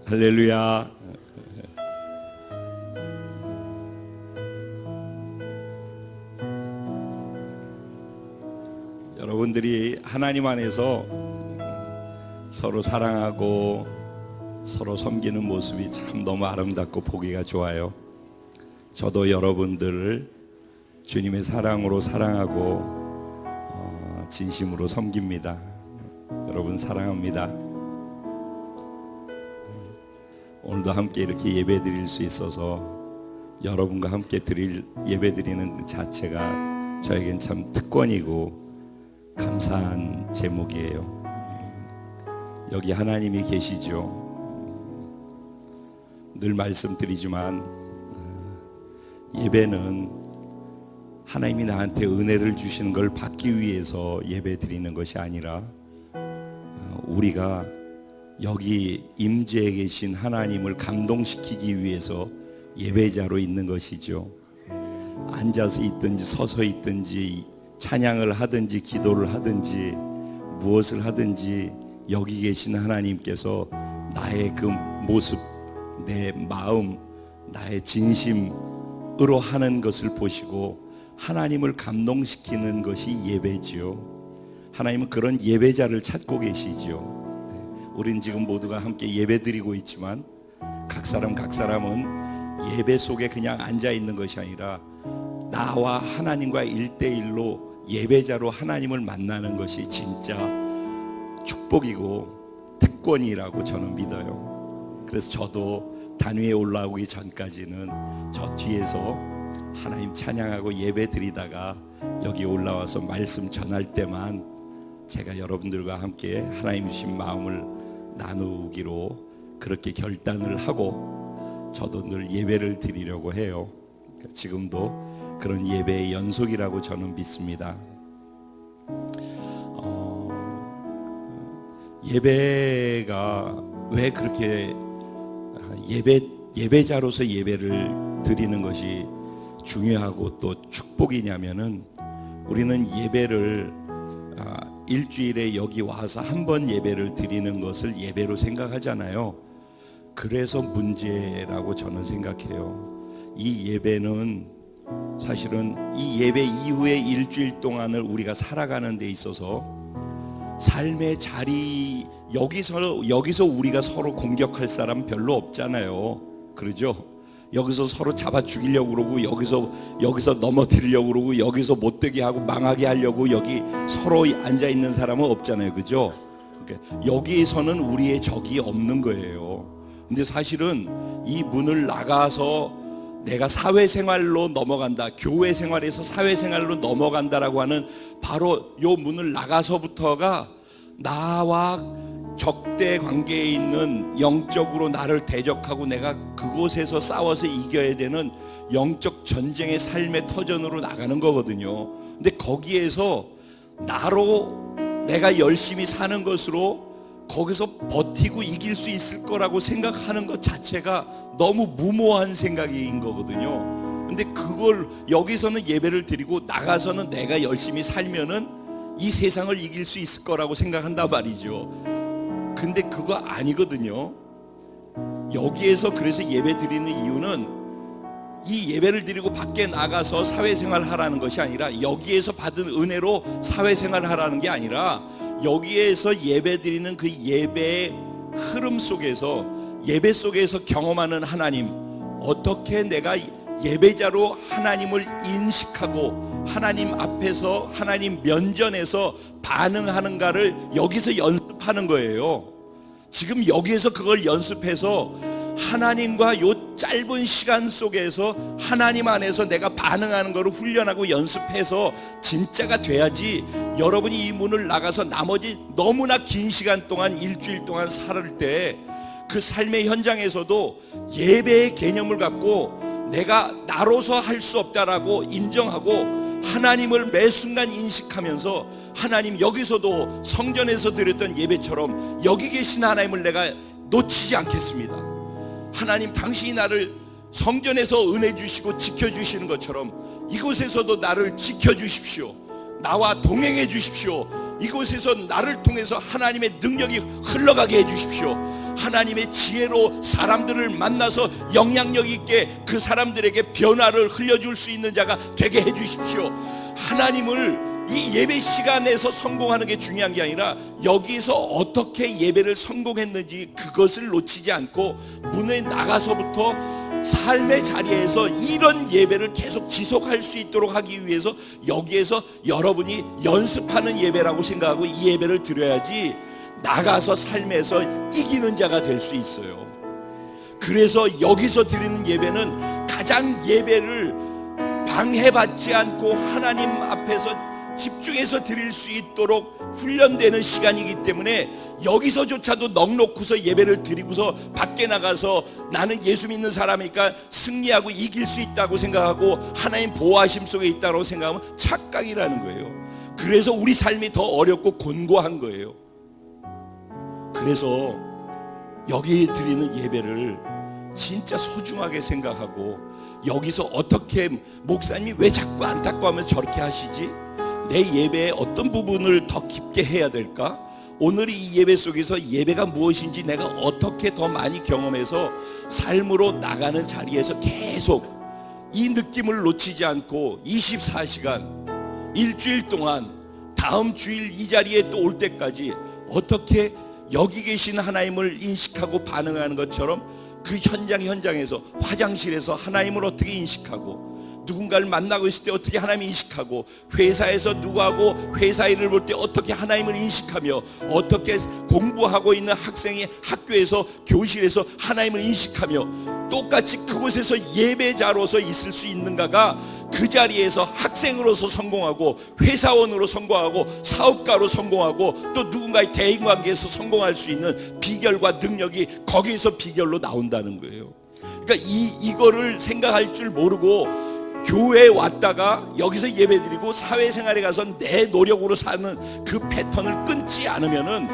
할렐루야. 여러분들이 하나님 안에서 서로 사랑하고 서로 섬기는 모습이 참 너무 아름답고 보기가 좋아요. 저도 여러분들을 주님의 사랑으로 사랑하고 진심으로 섬깁니다. 여러분 사랑합니다. 오늘도 함께 이렇게 예배 드릴 수 있어서 여러분과 함께 예배 드리는 그 자체가 저에겐 참 특권이고 감사한 제목이에요. 여기 하나님이 계시죠. 늘 말씀드리지만 예배는 하나님이 나한테 은혜를 주시는 걸 받기 위해서 예배 드리는 것이 아니라 우리가 여기 임재에 계신 하나님을 감동시키기 위해서 예배자로 있는 것이죠. 앉아서 있든지 서서 있든지 찬양을 하든지 기도를 하든지 무엇을 하든지 여기 계신 하나님께서 나의 그 모습, 내 마음, 나의 진심으로 하는 것을 보시고 하나님을 감동시키는 것이 예배지요. 하나님은 그런 예배자를 찾고 계시지요. 우린 지금 모두가 함께 예배 드리고 있지만 각 사람은 예배 속에 그냥 앉아 있는 것이 아니라 나와 하나님과 1대1로 예배자로 하나님을 만나는 것이 진짜 축복이고 특권이라고 저는 믿어요. 그래서 저도 단위에 올라오기 전까지는 저 뒤에서 하나님 찬양하고 예배 드리다가 여기 올라와서 말씀 전할 때만 제가 여러분들과 함께 하나님 주신 마음을 나누기로 그렇게 결단을 하고 저도 늘 예배를 드리려고 해요. 지금도 그런 예배의 연속이라고 저는 믿습니다. 예배가 왜 그렇게 예배자로서 예배를 드리는 것이 중요하고 또 축복이냐면은 우리는 예배를 일주일에 여기 와서 한 번 예배를 드리는 것을 예배로 생각하잖아요. 그래서 문제라고 저는 생각해요. 이 예배는 사실은 이 예배 이후에 일주일 동안을 우리가 살아가는 데 있어서 삶의 자리 여기서 우리가 서로 공격할 사람 별로 없잖아요. 그러죠? 여기서 서로 잡아 죽이려고 그러고 여기서 넘어뜨리려고 그러고 여기서 못되게 하고 망하게 하려고 여기 서로 앉아 있는 사람은 없잖아요. 그죠? 그러니까 여기에서는 우리의 적이 없는 거예요. 근데 사실은 이 문을 나가서 내가 사회생활로 넘어간다, 교회 생활에서 사회생활로 넘어간다라고 하는 바로 요 문을 나가서부터가 나와 적대 관계에 있는 영적으로 나를 대적하고 내가 그곳에서 싸워서 이겨야 되는 영적 전쟁의 삶의 터전으로 나가는 거거든요. 근데 거기에서 나로 내가 열심히 사는 것으로 거기서 버티고 이길 수 있을 거라고 생각하는 것 자체가 너무 무모한 생각인 거거든요. 근데 그걸 여기서는 예배를 드리고 나가서는 내가 열심히 살면은 이 세상을 이길 수 있을 거라고 생각한단 말이죠. 근데 그거 아니거든요. 여기에서 그래서 예배 드리는 이유는 이 예배를 드리고 밖에 나가서 사회생활 하라는 것이 아니라 여기에서 받은 은혜로 사회생활 하라는 게 아니라 여기에서 예배 드리는 그 예배의 흐름 속에서 예배 속에서 경험하는 하나님, 어떻게 내가 예배자로 하나님을 인식하고 하나님 앞에서 하나님 면전에서 반응하는가를 여기서 연습하는 거예요. 지금 여기에서 그걸 연습해서 하나님과 요 짧은 시간 속에서 하나님 안에서 내가 반응하는 거를 훈련하고 연습해서 진짜가 돼야지 여러분이 이 문을 나가서 나머지 너무나 긴 시간 동안 일주일 동안 살을 때 그 삶의 현장에서도 예배의 개념을 갖고 내가 나로서 할 수 없다라고 인정하고 하나님을 매 순간 인식하면서 하나님 여기서도 성전에서 드렸던 예배처럼 여기 계신 하나님을 내가 놓치지 않겠습니다. 하나님 당신이 나를 성전에서 은혜 주시고 지켜주시는 것처럼 이곳에서도 나를 지켜주십시오. 나와 동행해 주십시오. 이곳에서 나를 통해서 하나님의 능력이 흘러가게 해 주십시오. 하나님의 지혜로 사람들을 만나서 영향력 있게 그 사람들에게 변화를 흘려줄 수 있는 자가 되게 해주십시오. 하나님을 이 예배 시간에서 성공하는 게 중요한 게 아니라 여기서 어떻게 예배를 성공했는지 그것을 놓치지 않고 문에 나가서부터 삶의 자리에서 이런 예배를 계속 지속할 수 있도록 하기 위해서 여기에서 여러분이 연습하는 예배라고 생각하고 이 예배를 드려야지 나가서 삶에서 이기는 자가 될 수 있어요. 그래서 여기서 드리는 예배는 가장 예배를 방해받지 않고 하나님 앞에서 집중해서 드릴 수 있도록 훈련되는 시간이기 때문에 여기서조차도 넉놓고서 예배를 드리고서 밖에 나가서 나는 예수 믿는 사람이니까 승리하고 이길 수 있다고 생각하고 하나님 보호하심 속에 있다고 생각하면 착각이라는 거예요. 그래서 우리 삶이 더 어렵고 곤고한 거예요. 그래서 여기 드리는 예배를 진짜 소중하게 생각하고 여기서 어떻게 목사님이 왜 자꾸 안타까워하면서 저렇게 하시지? 내 예배의 어떤 부분을 더 깊게 해야 될까? 오늘 이 예배 속에서 예배가 무엇인지 내가 어떻게 더 많이 경험해서 삶으로 나가는 자리에서 계속 이 느낌을 놓치지 않고 24시간 일주일 동안 다음 주일 이 자리에 또 올 때까지 어떻게 여기 계신 하나님을 인식하고 반응하는 것처럼 그 현장에서 화장실에서 하나님을 어떻게 인식하고 누군가를 만나고 있을 때 어떻게 하나님을 인식하고 회사에서 누구하고 회사 일을 볼 때 어떻게 하나님을 인식하며 어떻게 공부하고 있는 학생이 학교에서 교실에서 하나님을 인식하며 똑같이 그곳에서 예배자로서 있을 수 있는가가 그 자리에서 학생으로서 성공하고 회사원으로 성공하고 사업가로 성공하고 또 누군가의 대인관계에서 성공할 수 있는 비결과 능력이 거기에서 비결로 나온다는 거예요. 그러니까 이거를 생각할 줄 모르고 교회에 왔다가 여기서 예배드리고 사회생활에 가서 내 노력으로 사는 그 패턴을 끊지 않으면은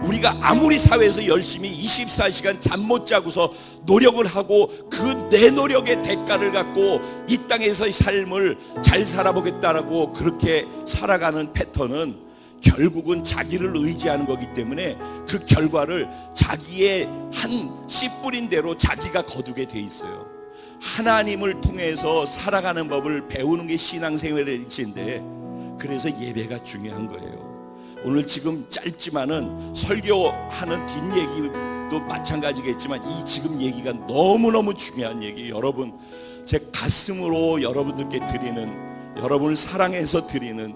우리가 아무리 사회에서 열심히 24시간 잠 못 자고서 노력을 하고 그 내 노력의 대가를 갖고 이 땅에서의 삶을 잘 살아보겠다라고 그렇게 살아가는 패턴은 결국은 자기를 의지하는 거기 때문에 그 결과를 자기의 한 씨 뿌린 대로 자기가 거두게 돼 있어요. 하나님을 통해서 살아가는 법을 배우는 게 신앙생활의 일치인데 그래서 예배가 중요한 거예요. 오늘 지금 짧지만은 설교하는 뒷얘기도 마찬가지겠지만 이 지금 얘기가 너무너무 중요한 얘기예요. 여러분 제 가슴으로 여러분들께 드리는 여러분을 사랑해서 드리는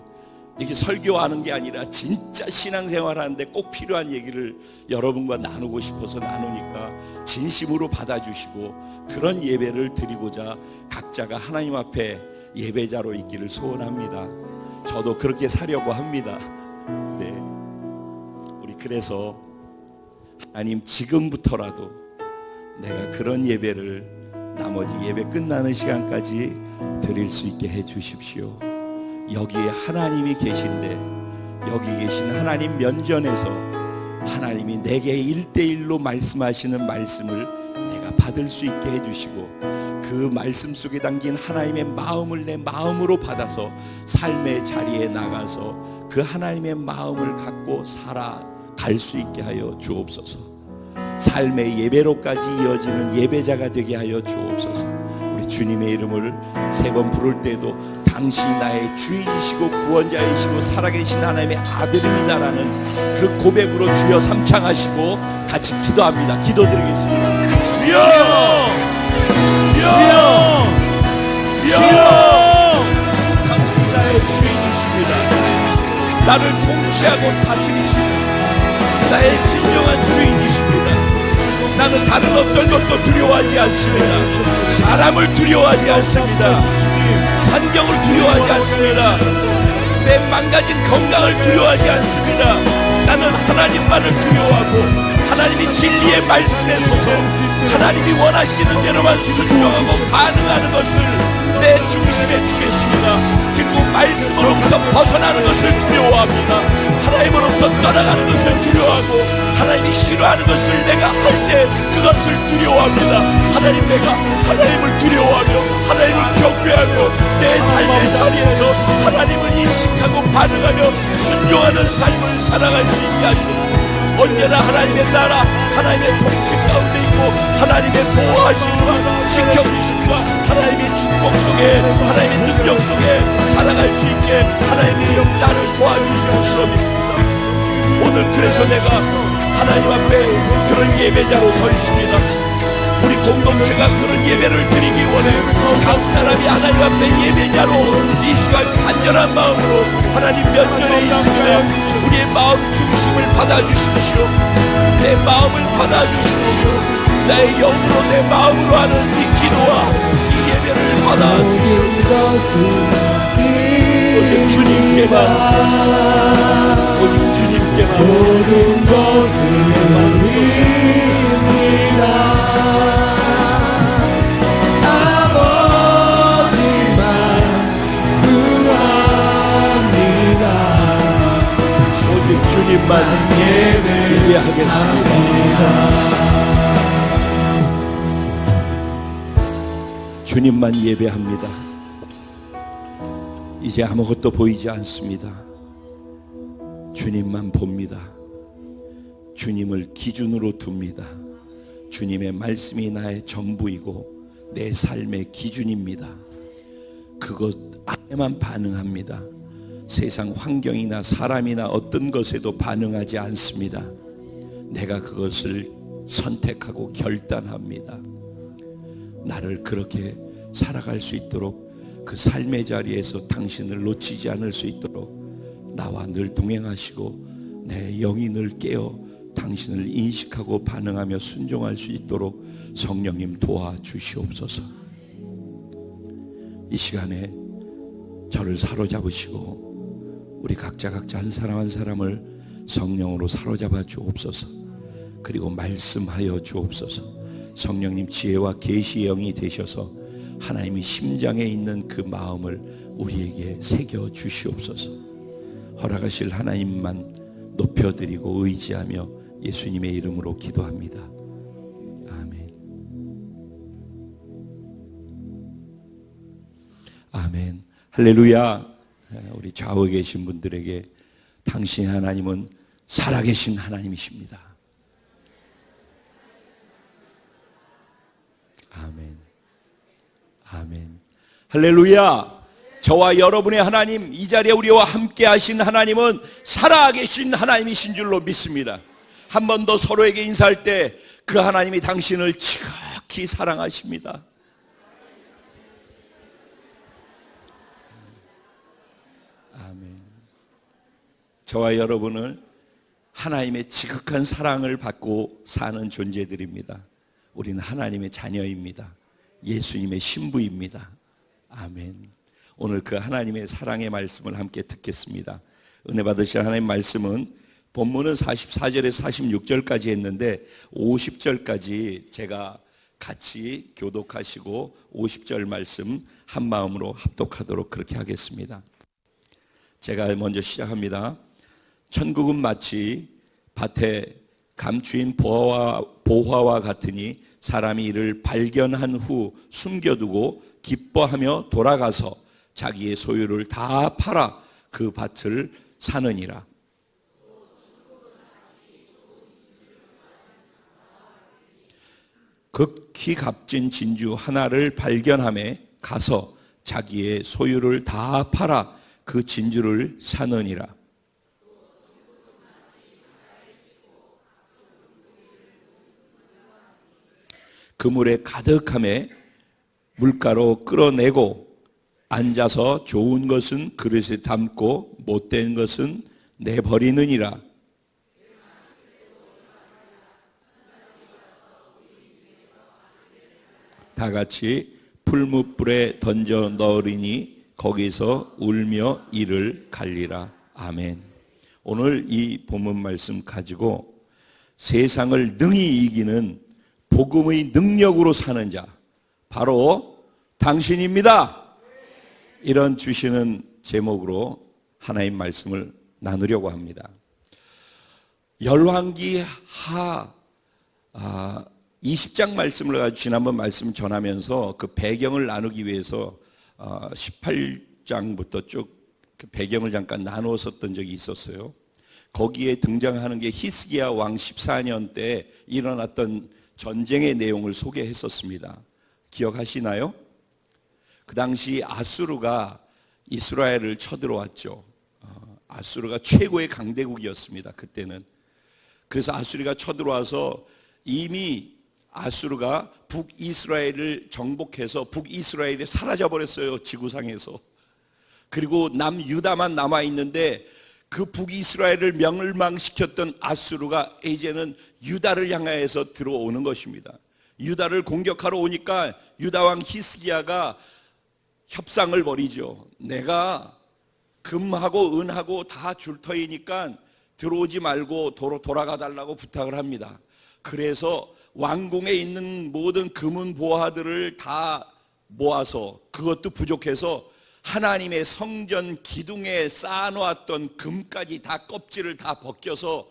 이렇게 설교하는 게 아니라 진짜 신앙생활 하는데 꼭 필요한 얘기를 여러분과 나누고 싶어서 나누니까 진심으로 받아주시고 그런 예배를 드리고자 각자가 하나님 앞에 예배자로 있기를 소원합니다. 저도 그렇게 살려고 합니다. 네, 우리 그래서 하나님 지금부터라도 내가 그런 예배를 나머지 예배 끝나는 시간까지 드릴 수 있게 해 주십시오. 여기에 하나님이 계신데 여기 계신 하나님 면전에서 하나님이 내게 1대1로 말씀하시는 말씀을 내가 받을 수 있게 해주시고 그 말씀 속에 담긴 하나님의 마음을 내 마음으로 받아서 삶의 자리에 나가서 그 하나님의 마음을 갖고 살아갈 수 있게 하여 주옵소서. 삶의 예배로까지 이어지는 예배자가 되게 하여 주옵소서. 우리 주님의 이름을 3번 부를 때도 당신이 나의 주인이시고 구원자이시고 살아계신 하나님의 아들입니다라는 그 고백으로 주여 삼창하시고 같이 기도합니다. 기도드리겠습니다. 주여! 주여! 주여! 당신이 나의 주인이십니다. 나를 통치하고 다스리시는 나의 진정한 주인이십니다. 나는 다른 어떤 것도 두려워하지 않습니다. 사람을 두려워하지 않습니다. 환경을 두려워하지 않습니다. 내 망가진 건강을 두려워하지 않습니다. 나는 하나님만을 두려워하고 하나님이 진리의 말씀에 서서 하나님이 원하시는 대로만 순종하고 반응하는 것을 내 중심에 두겠습니다. 그리고 말씀으로부터 벗어나는 것을 두려워합니다. 하나님으로부터 떠나가는 것을 두려워하고 하나님이 싫어하는 것을 내가 할 때 그것을 두려워합니다. 하나님, 내가 하나님을 두려워하며 하나님을 경배하며 내 삶의 자리에서 하나님을 인식하고 반응하며 순종하는 삶을 살아갈 수 있게 하소서. 언제나 하나님의 나라, 하나님의 통치 가운데 있고 하나님의 보호하심과 지켜주심과 하나님의 축복 속에, 하나님의 능력 속에 살아갈 수 있게 하나님이 나를 도와주실 줄로 믿습니다. 오늘 그래서 내가 하나님 앞에 그런 예배자로 서 있습니다. 우리 공동체가 그런 예배를 드리기 원해. 각 사람이 하나님 앞에 예배자로 이 시간 간절한 마음으로 하나님 면전에 있으며 우리의 마음 중심을 받아주십시오. 내 마음을 받아주십시오. 나의 영으로 내 마음으로 하는 이 기도와 이 예배를 받아주십시오. 오직 주님께만, 오직 주님께만 모든 것을 드립니다. 주님만 예배하겠습니다. 주님만 예배합니다. 이제 아무것도 보이지 않습니다. 주님만 봅니다. 주님을 기준으로 둡니다. 주님의 말씀이 나의 전부이고 내 삶의 기준입니다. 그것 안에만 반응합니다. 세상 환경이나 사람이나 어떤 것에도 반응하지 않습니다. 내가 그것을 선택하고 결단합니다. 나를 그렇게 살아갈 수 있도록 그 삶의 자리에서 당신을 놓치지 않을 수 있도록 나와 늘 동행하시고 내 영이 늘 깨어 당신을 인식하고 반응하며 순종할 수 있도록 성령님 도와주시옵소서. 이 시간에 저를 사로잡으시고 우리 각자 한 사람 한 사람을 성령으로 사로잡아 주옵소서. 그리고 말씀하여 주옵소서. 성령님 지혜와 계시의 영이 되셔서 하나님의 심장에 있는 그 마음을 우리에게 새겨 주시옵소서. 허락하실 하나님만 높여드리고 의지하며 예수님의 이름으로 기도합니다. 아멘. 아멘. 할렐루야. 우리 좌우에 계신 분들에게 당신 하나님은 살아계신 하나님이십니다. 아멘. 아멘. 할렐루야. 저와 여러분의 하나님, 이 자리에 우리와 함께 하신 하나님은 살아계신 하나님이신 줄로 믿습니다. 한 번 더 서로에게 인사할 때 그 하나님이 당신을 지극히 사랑하십니다. 아멘. 저와 여러분은 하나님의 지극한 사랑을 받고 사는 존재들입니다. 우리는 하나님의 자녀입니다. 예수님의 신부입니다. 아멘. 오늘 그 하나님의 사랑의 말씀을 함께 듣겠습니다. 은혜 받으실 하나님 말씀은 본문은 44절에서 46절까지 했는데 50절까지 제가 같이 교독하시고 50절 말씀 한 마음으로 합독하도록 그렇게 하겠습니다. 제가 먼저 시작합니다. 천국은 마치 밭에 감추인 보화와 같으니 사람이 이를 발견한 후 숨겨두고 기뻐하며 돌아가서 자기의 소유를 다 팔아 그 밭을 사느니라. 극히 값진 진주 하나를 발견함에 가서 자기의 소유를 다 팔아 그 진주를 사느니라. 그물에 가득함에 물가로 끌어내고 앉아서 좋은 것은 그릇에 담고 못된 것은 내버리느니라. 다 같이 풀무불에 던져 넣으리니 거기서 울며 이를 갈리라. 아멘. 오늘 이 본문 말씀 가지고 세상을 능히 이기는 복음의 능력으로 사는 자 바로 당신입니다. 이런 주시는 제목으로 하나님 말씀을 나누려고 합니다. 열왕기 하 20장 말씀을 가지고 지난번 말씀 전하면서 그 배경을 나누기 위해서 18장부터 쭉 그 배경을 잠깐 나누었었던 적이 있었어요. 거기에 등장하는 게 히스기야 왕 14년 때 일어났던 전쟁의 내용을 소개했었습니다. 기억하시나요? 그 당시 아수르가 이스라엘을 쳐들어왔죠. 아수르가 최고의 강대국이었습니다. 그때는. 그래서 아수르가 쳐들어와서 이미 아수르가 북이스라엘을 정복해서 북이스라엘이 사라져버렸어요. 지구상에서. 그리고 남유다만 남아있는데 그 북이스라엘을 멸망시켰던 아수르가 이제는 유다를 향하여서 들어오는 것입니다. 유다를 공격하러 오니까 유다왕 히스기야가 협상을 벌이죠. 내가 금하고 은하고 다 줄 터이니까 들어오지 말고 돌아가 달라고 부탁을 합니다. 그래서 왕궁에 있는 모든 금은 보화들을 다 모아서, 그것도 부족해서 하나님의 성전 기둥에 쌓아놓았던 금까지 다 껍질을 다 벗겨서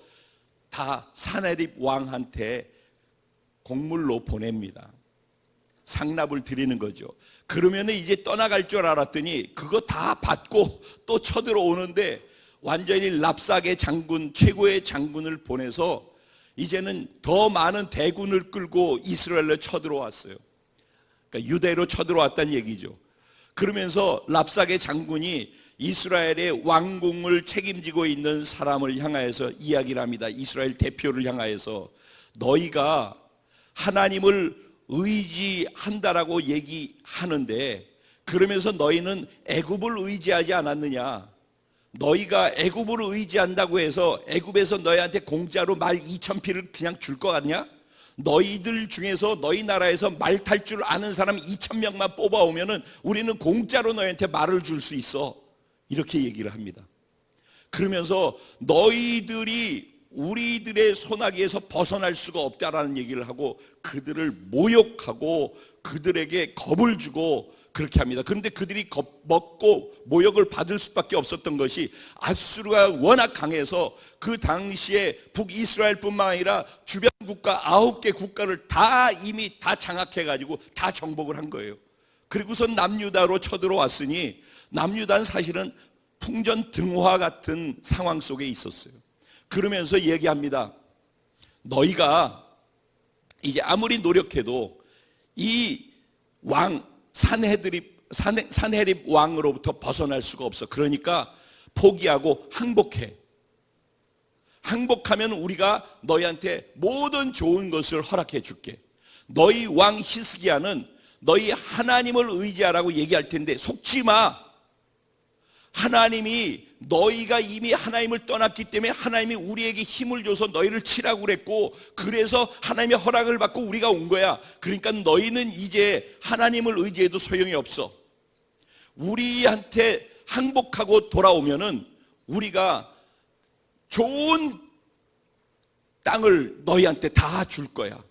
다 사네립 왕한테 곡물로 보냅니다. 상납을 드리는 거죠. 그러면 이제 떠나갈 줄 알았더니 그거 다 받고 또 쳐들어오는데 완전히 랍삭의 장군, 최고의 장군을 보내서 이제는 더 많은 대군을 끌고 이스라엘로 쳐들어왔어요. 그러니까 유대로 쳐들어왔다는 얘기죠. 그러면서 랍삭의 장군이 이스라엘의 왕궁을 책임지고 있는 사람을 향하여서 이야기를 합니다. 이스라엘 대표를 향하여서 너희가 하나님을 의지한다라고 얘기하는데 그러면서 너희는 애굽을 의지하지 않았느냐? 너희가 애굽을 의지한다고 해서 애굽에서 너희한테 공짜로 말 2,000匹를 그냥 줄 것 같냐? 너희들 중에서 너희 나라에서 말 탈 줄 아는 사람 2,000명만 뽑아오면은 우리는 공짜로 너희한테 말을 줄 수 있어. 이렇게 얘기를 합니다. 그러면서 너희들이 우리들의 손아귀에서 벗어날 수가 없다라는 얘기를 하고 그들을 모욕하고 그들에게 겁을 주고 그렇게 합니다. 그런데 그들이 겁먹고 모욕을 받을 수밖에 없었던 것이 아수르가 워낙 강해서 그 당시에 북이스라엘뿐만 아니라 주변 국가 9개 국가를 다 이미 다 장악해가지고 다 정복을 한 거예요. 그리고서 남유다로 쳐들어왔으니 남유다는 사실은 풍전등화 같은 상황 속에 있었어요. 그러면서 얘기합니다. 너희가 이제 아무리 노력해도 이 왕 산헤립 왕으로부터 벗어날 수가 없어. 그러니까 포기하고 항복해. 항복하면 우리가 너희한테 모든 좋은 것을 허락해 줄게. 너희 왕 히스기야는 너희 하나님을 의지하라고 얘기할 텐데 속지 마. 하나님이 너희가 이미 하나님을 떠났기 때문에 하나님이 우리에게 힘을 줘서 너희를 치라고 그랬고 그래서 하나님의 허락을 받고 우리가 온 거야. 그러니까 너희는 이제 하나님을 의지해도 소용이 없어. 우리한테 항복하고 돌아오면은 우리가 좋은 땅을 너희한테 다 줄 거야.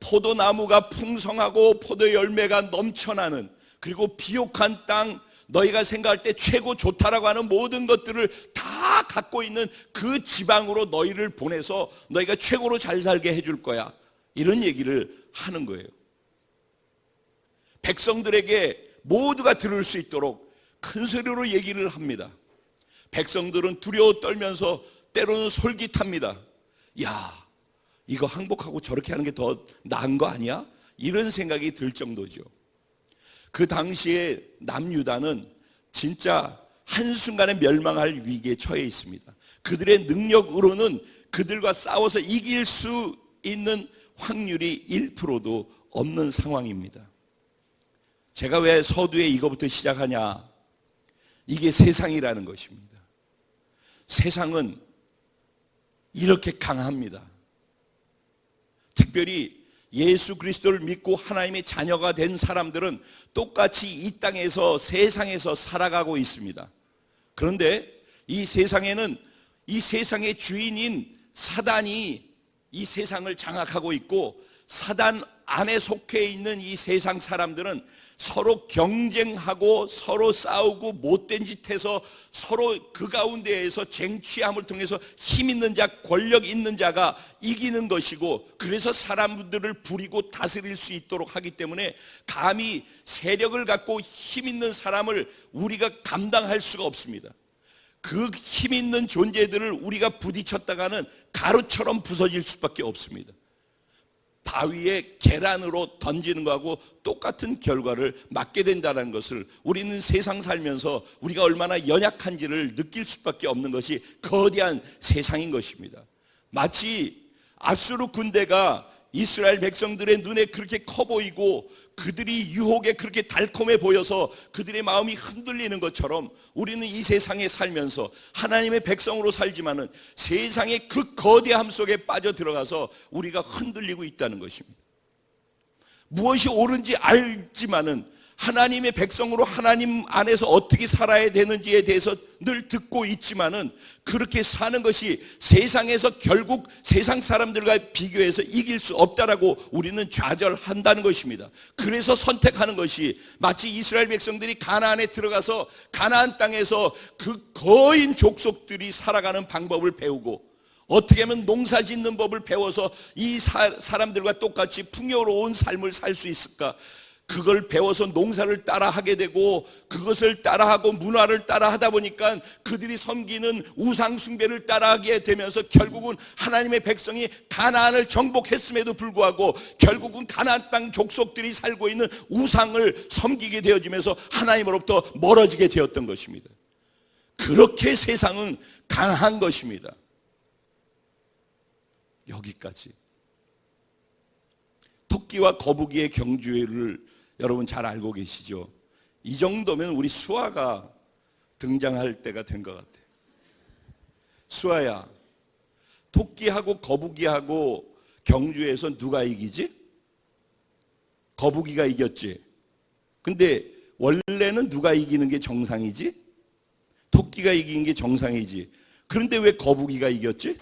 포도나무가 풍성하고 포도 열매가 넘쳐나는, 그리고 비옥한 땅, 너희가 생각할 때 최고 좋다라고 하는 모든 것들을 다 갖고 있는 그 지방으로 너희를 보내서 너희가 최고로 잘 살게 해줄 거야. 이런 얘기를 하는 거예요. 백성들에게 모두가 들을 수 있도록 큰 소리로 얘기를 합니다. 백성들은 두려워 떨면서 때로는 솔깃합니다. 야, 이거 항복하고 저렇게 하는 게 더 나은 거 아니야? 이런 생각이 들 정도죠. 그 당시에 남유다는 진짜 한순간에 멸망할 위기에 처해 있습니다. 그들의 능력으로는 그들과 싸워서 이길 수 있는 확률이 1%도 없는 상황입니다. 제가 왜 서두에 이거부터 시작하냐? 이게 세상이라는 것입니다. 세상은 이렇게 강합니다. 특별히 예수 그리스도를 믿고 하나님의 자녀가 된 사람들은 똑같이 이 땅에서 세상에서 살아가고 있습니다. 그런데 이 세상에는 이 세상의 주인인 사단이 이 세상을 장악하고 있고 사단 안에 속해 있는 이 세상 사람들은 서로 경쟁하고 서로 싸우고 못된 짓 해서 서로 그 가운데에서 쟁취함을 통해서 힘 있는 자, 권력 있는 자가 이기는 것이고, 그래서 사람들을 부리고 다스릴 수 있도록 하기 때문에 감히 세력을 갖고 힘 있는 사람을 우리가 감당할 수가 없습니다. 그 힘 있는 존재들을 우리가 부딪혔다가는 가루처럼 부서질 수밖에 없습니다. 바위에 계란으로 던지는 것하고 똑같은 결과를 맞게 된다는 것을 우리는 세상 살면서 우리가 얼마나 연약한지를 느낄 수밖에 없는 것이 거대한 세상인 것입니다. 마치 아수르 군대가 이스라엘 백성들의 눈에 그렇게 커 보이고 그들이 유혹에 그렇게 달콤해 보여서 그들의 마음이 흔들리는 것처럼 우리는 이 세상에 살면서 하나님의 백성으로 살지만은 세상의 그 거대함 속에 빠져들어가서 우리가 흔들리고 있다는 것입니다. 무엇이 옳은지 알지만은 하나님의 백성으로 하나님 안에서 어떻게 살아야 되는지에 대해서 늘 듣고 있지만은 그렇게 사는 것이 세상에서 결국 세상 사람들과 비교해서 이길 수 없다라고 우리는 좌절한다는 것입니다. 그래서 선택하는 것이 마치 이스라엘 백성들이 가나안에 들어가서 가나안 땅에서 그 거인 족속들이 살아가는 방법을 배우고 어떻게 하면 농사 짓는 법을 배워서 이 사람들과 똑같이 풍요로운 삶을 살 수 있을까? 그걸 배워서 농사를 따라하게 되고 그것을 따라하고 문화를 따라하다 보니까 그들이 섬기는 우상 숭배를 따라하게 되면서 결국은 하나님의 백성이 가나안을 정복했음에도 불구하고 결국은 가나안 땅 족속들이 살고 있는 우상을 섬기게 되어지면서 하나님으로부터 멀어지게 되었던 것입니다. 그렇게 세상은 강한 것입니다. 여기까지. 토끼와 거북이의 경주를 여러분 잘 알고 계시죠? 이 정도면 우리 수아가 등장할 때가 된 것 같아요. 수아야, 토끼하고 거북이하고 경주에서 누가 이기지? 거북이가 이겼지. 근데 원래는 누가 이기는 게 정상이지? 토끼가 이기는 게 정상이지. 그런데 왜 거북이가 이겼지?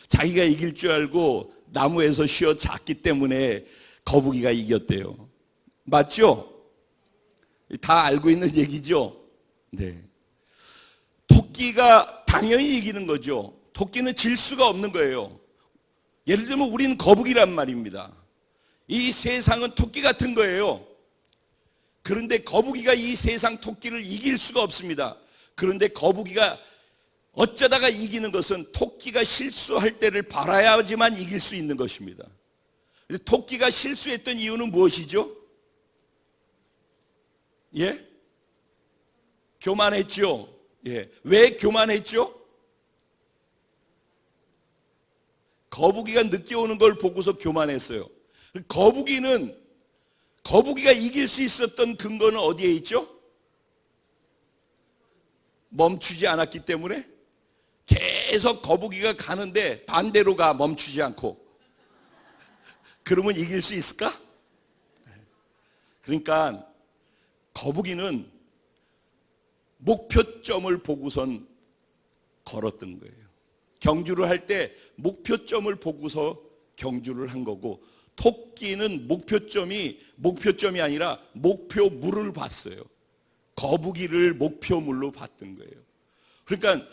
자기가 이길 줄 알고 나무에서 쉬어 잤기 때문에 거북이가 이겼대요. 맞죠? 다 알고 있는 얘기죠? 네. 토끼가 당연히 이기는 거죠. 토끼는 질 수가 없는 거예요. 예를 들면 우리는 거북이란 말입니다. 이 세상은 토끼 같은 거예요. 그런데 거북이가 이 세상 토끼를 이길 수가 없습니다. 그런데 거북이가 어쩌다가 이기는 것은 토끼가 실수할 때를 바라야지만 이길 수 있는 것입니다. 토끼가 실수했던 이유는 무엇이죠? 예? 교만했죠. 예. 왜 교만했죠? 거북이가 늦게 오는 걸 보고서 교만했어요. 거북이가 이길 수 있었던 근거는 어디에 있죠? 멈추지 않았기 때문에. 계속 거북이가 가는데 반대로 가, 멈추지 않고. 그러면 이길 수 있을까? 그러니까 거북이는 목표점을 보고선 걸었던 거예요. 경주를 할 때 목표점을 보고서 경주를 한 거고, 토끼는 목표점이 아니라 목표물을 봤어요. 거북이를 목표물로 봤던 거예요. 그러니까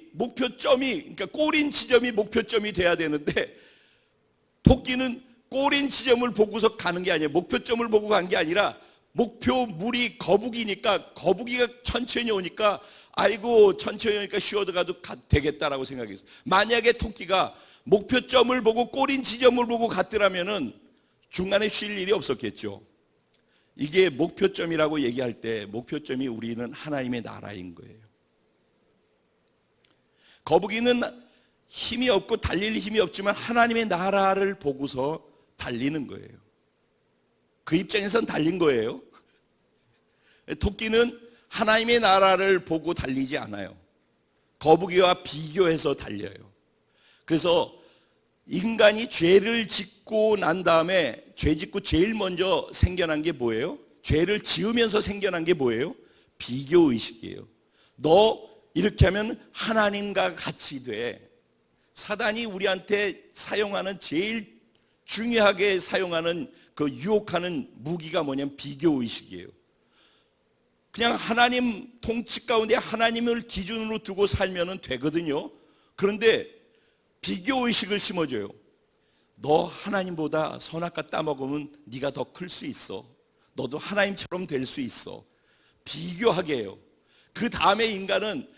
그러니까 꼬린 지점이 목표점이 돼야 되는데, 토끼는 꼬린 지점을 보고서 가는 게 아니에요. 목표점을 보고 간 게 아니라 목표물이 거북이니까, 거북이가 천천히 오니까 아이고 천천히 오니까 쉬어도 가도 되겠다라고 생각했어요. 만약에 토끼가 목표점을 보고 꼬린 지점을 보고 갔더라면은 중간에 쉴 일이 없었겠죠. 이게 목표점이라고 얘기할 때 목표점이 우리는 하나님의 나라인 거예요. 거북이는 힘이 없고 달릴 힘이 없지만 하나님의 나라를 보고서 달리는 거예요. 그 입장에선 달린 거예요. 토끼는 하나님의 나라를 보고 달리지 않아요. 거북이와 비교해서 달려요. 그래서 인간이 죄를 짓고 난 다음에, 죄 짓고 제일 먼저 생겨난 게 뭐예요? 죄를 지으면서 생겨난 게 뭐예요? 비교의식이에요. 너 이렇게 하면 하나님과 같이 돼. 사단이 우리한테 사용하는, 제일 중요하게 사용하는 그 유혹하는 무기가 뭐냐면 비교의식이에요. 그냥 하나님 통치 가운데 하나님을 기준으로 두고 살면 되거든요. 그런데 비교의식을 심어줘요. 너 하나님보다 선악과 따먹으면 네가 더 클 수 있어. 너도 하나님처럼 될 수 있어. 비교하게 해요. 그 다음에 인간은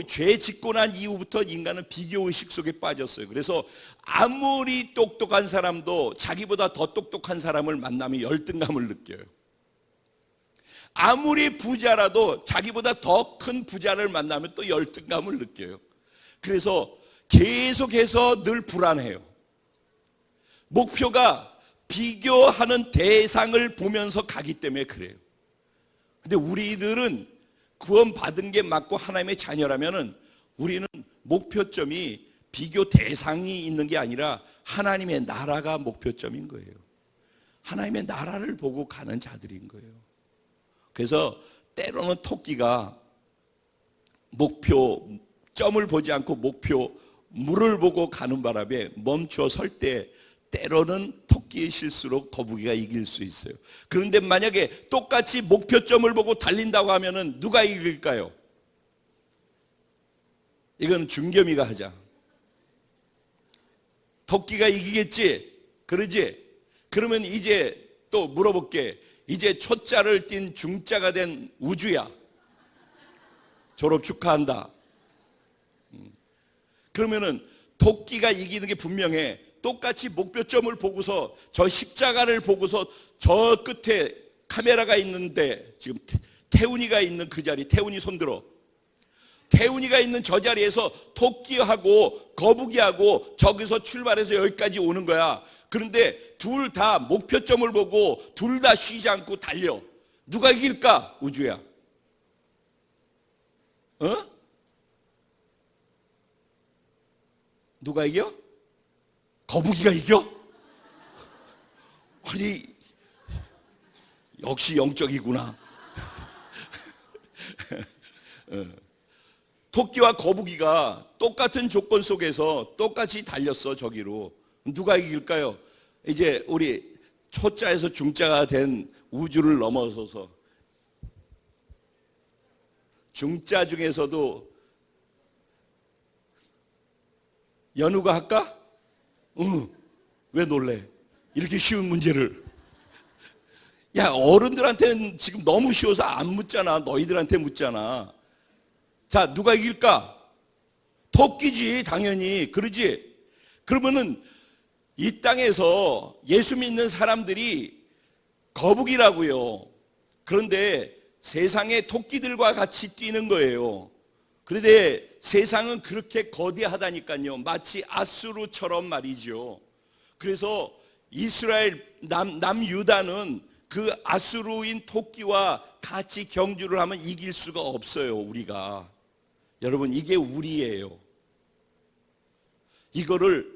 죄 짓고 난 이후부터 인간은 비교의식 속에 빠졌어요. 그래서 아무리 똑똑한 사람도 자기보다 더 똑똑한 사람을 만나면 열등감을 느껴요. 아무리 부자라도 자기보다 더 큰 부자를 만나면 또 열등감을 느껴요. 그래서 계속해서 늘 불안해요. 목표가 비교하는 대상을 보면서 가기 때문에 그래요. 근데 우리들은 구원받은 게 맞고 하나님의 자녀라면은 우리는 목표점이 비교 대상이 있는 게 아니라 하나님의 나라가 목표점인 거예요. 하나님의 나라를 보고 가는 자들인 거예요. 그래서 때로는 토끼가 목표점을 보지 않고 목표물을 보고 가는 바람에 멈춰 설 때 때로는 토끼의 실수로 거북이가 이길 수 있어요. 그런데 만약에 똑같이 목표점을 보고 달린다고 하면은 누가 이길까요? 이건 준겸이가 하자. 토끼가 이기겠지? 그러지? 그러면 이제 또 물어볼게. 이제 초자를 띤 중자가 된 우주야. 졸업 축하한다. 그러면은 토끼가 이기는 게 분명해. 똑같이 목표점을 보고서 저 십자가를 보고서 저 끝에 카메라가 있는데 지금 태훈이가 있는 그 자리, 태훈이 손들어. 태훈이가 있는 저 자리에서 토끼하고 거북이하고 저기서 출발해서 여기까지 오는 거야. 그런데 둘 다 목표점을 보고 둘 다 쉬지 않고 달려. 누가 이길까? 우주야. 누가 이겨? 거북이가 이겨? 아니, 역시 영적이구나. 토끼와 거북이가 똑같은 조건 속에서 똑같이 달렸어, 저기로. 누가 이길까요? 이제 우리 초자에서 중자가 된 우주를 넘어서서 중자 중에서도 연우가 할까? 왜 놀래? 이렇게 쉬운 문제를. 야, 어른들한테는 지금 너무 쉬워서 안 묻잖아. 너희들한테 묻잖아. 자, 누가 이길까? 토끼지, 당연히. 그러지? 그러면은 이 땅에서 예수 믿는 사람들이 거북이라고요. 그런데 세상의 토끼들과 같이 뛰는 거예요. 그런데 세상은 그렇게 거대하다니까요. 마치 아수르처럼 말이죠. 그래서 이스라엘 남유다는 그 아수르인 토끼와 같이 경주를 하면 이길 수가 없어요. 우리가. 여러분, 이게 우리예요. 이거를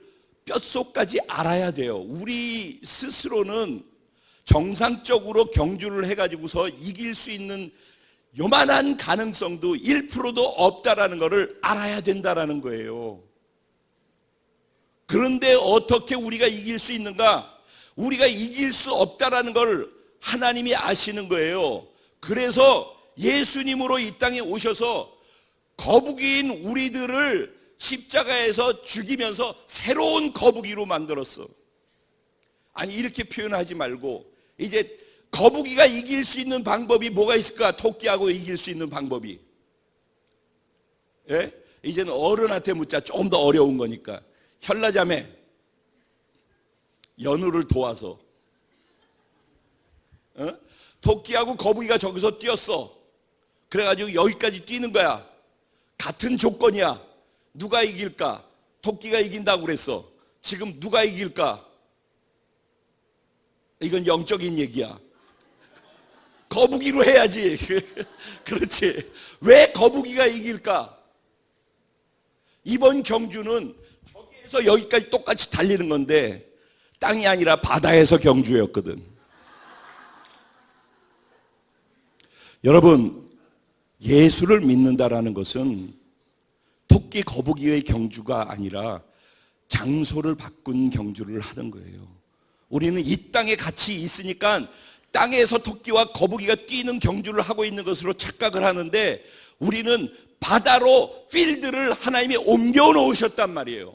뼛속까지 알아야 돼요. 우리 스스로는 정상적으로 경주를 해가지고서 이길 수 있는 요만한 가능성도 1%도 없다라는 것을 알아야 된다라는 거예요. 그런데 어떻게 우리가 이길 수 있는가? 우리가 이길 수 없다라는 걸 하나님이 아시는 거예요. 그래서 예수님으로 이 땅에 오셔서 거북이인 우리들을 십자가에서 죽이면서 새로운 거북이로 만들었어. 아니, 이렇게 표현하지 말고 이제 거북이가 이길 수 있는 방법이 뭐가 있을까? 토끼하고 이길 수 있는 방법이. 예? 이제는 어른한테 묻자. 좀 더 어려운 거니까. 현라자매, 연우를 도와서. 토끼하고 거북이가 저기서 뛰었어. 그래가지고 여기까지 뛰는 거야. 같은 조건이야. 누가 이길까? 토끼가 이긴다고 그랬어. 지금 누가 이길까? 이건 영적인 얘기야. 거북이로 해야지. 그렇지. 왜 거북이가 이길까? 이번 경주는 저기에서 여기까지 똑같이 달리는 건데 땅이 아니라 바다에서 경주였거든. 여러분, 예수를 믿는다라는 것은 토끼 거북이의 경주가 아니라 장소를 바꾼 경주를 하는 거예요. 우리는 이 땅에 같이 있으니까 땅에서 토끼와 거북이가 뛰는 경주를 하고 있는 것으로 착각을 하는데 우리는 바다로 필드를 하나님이 옮겨 놓으셨단 말이에요.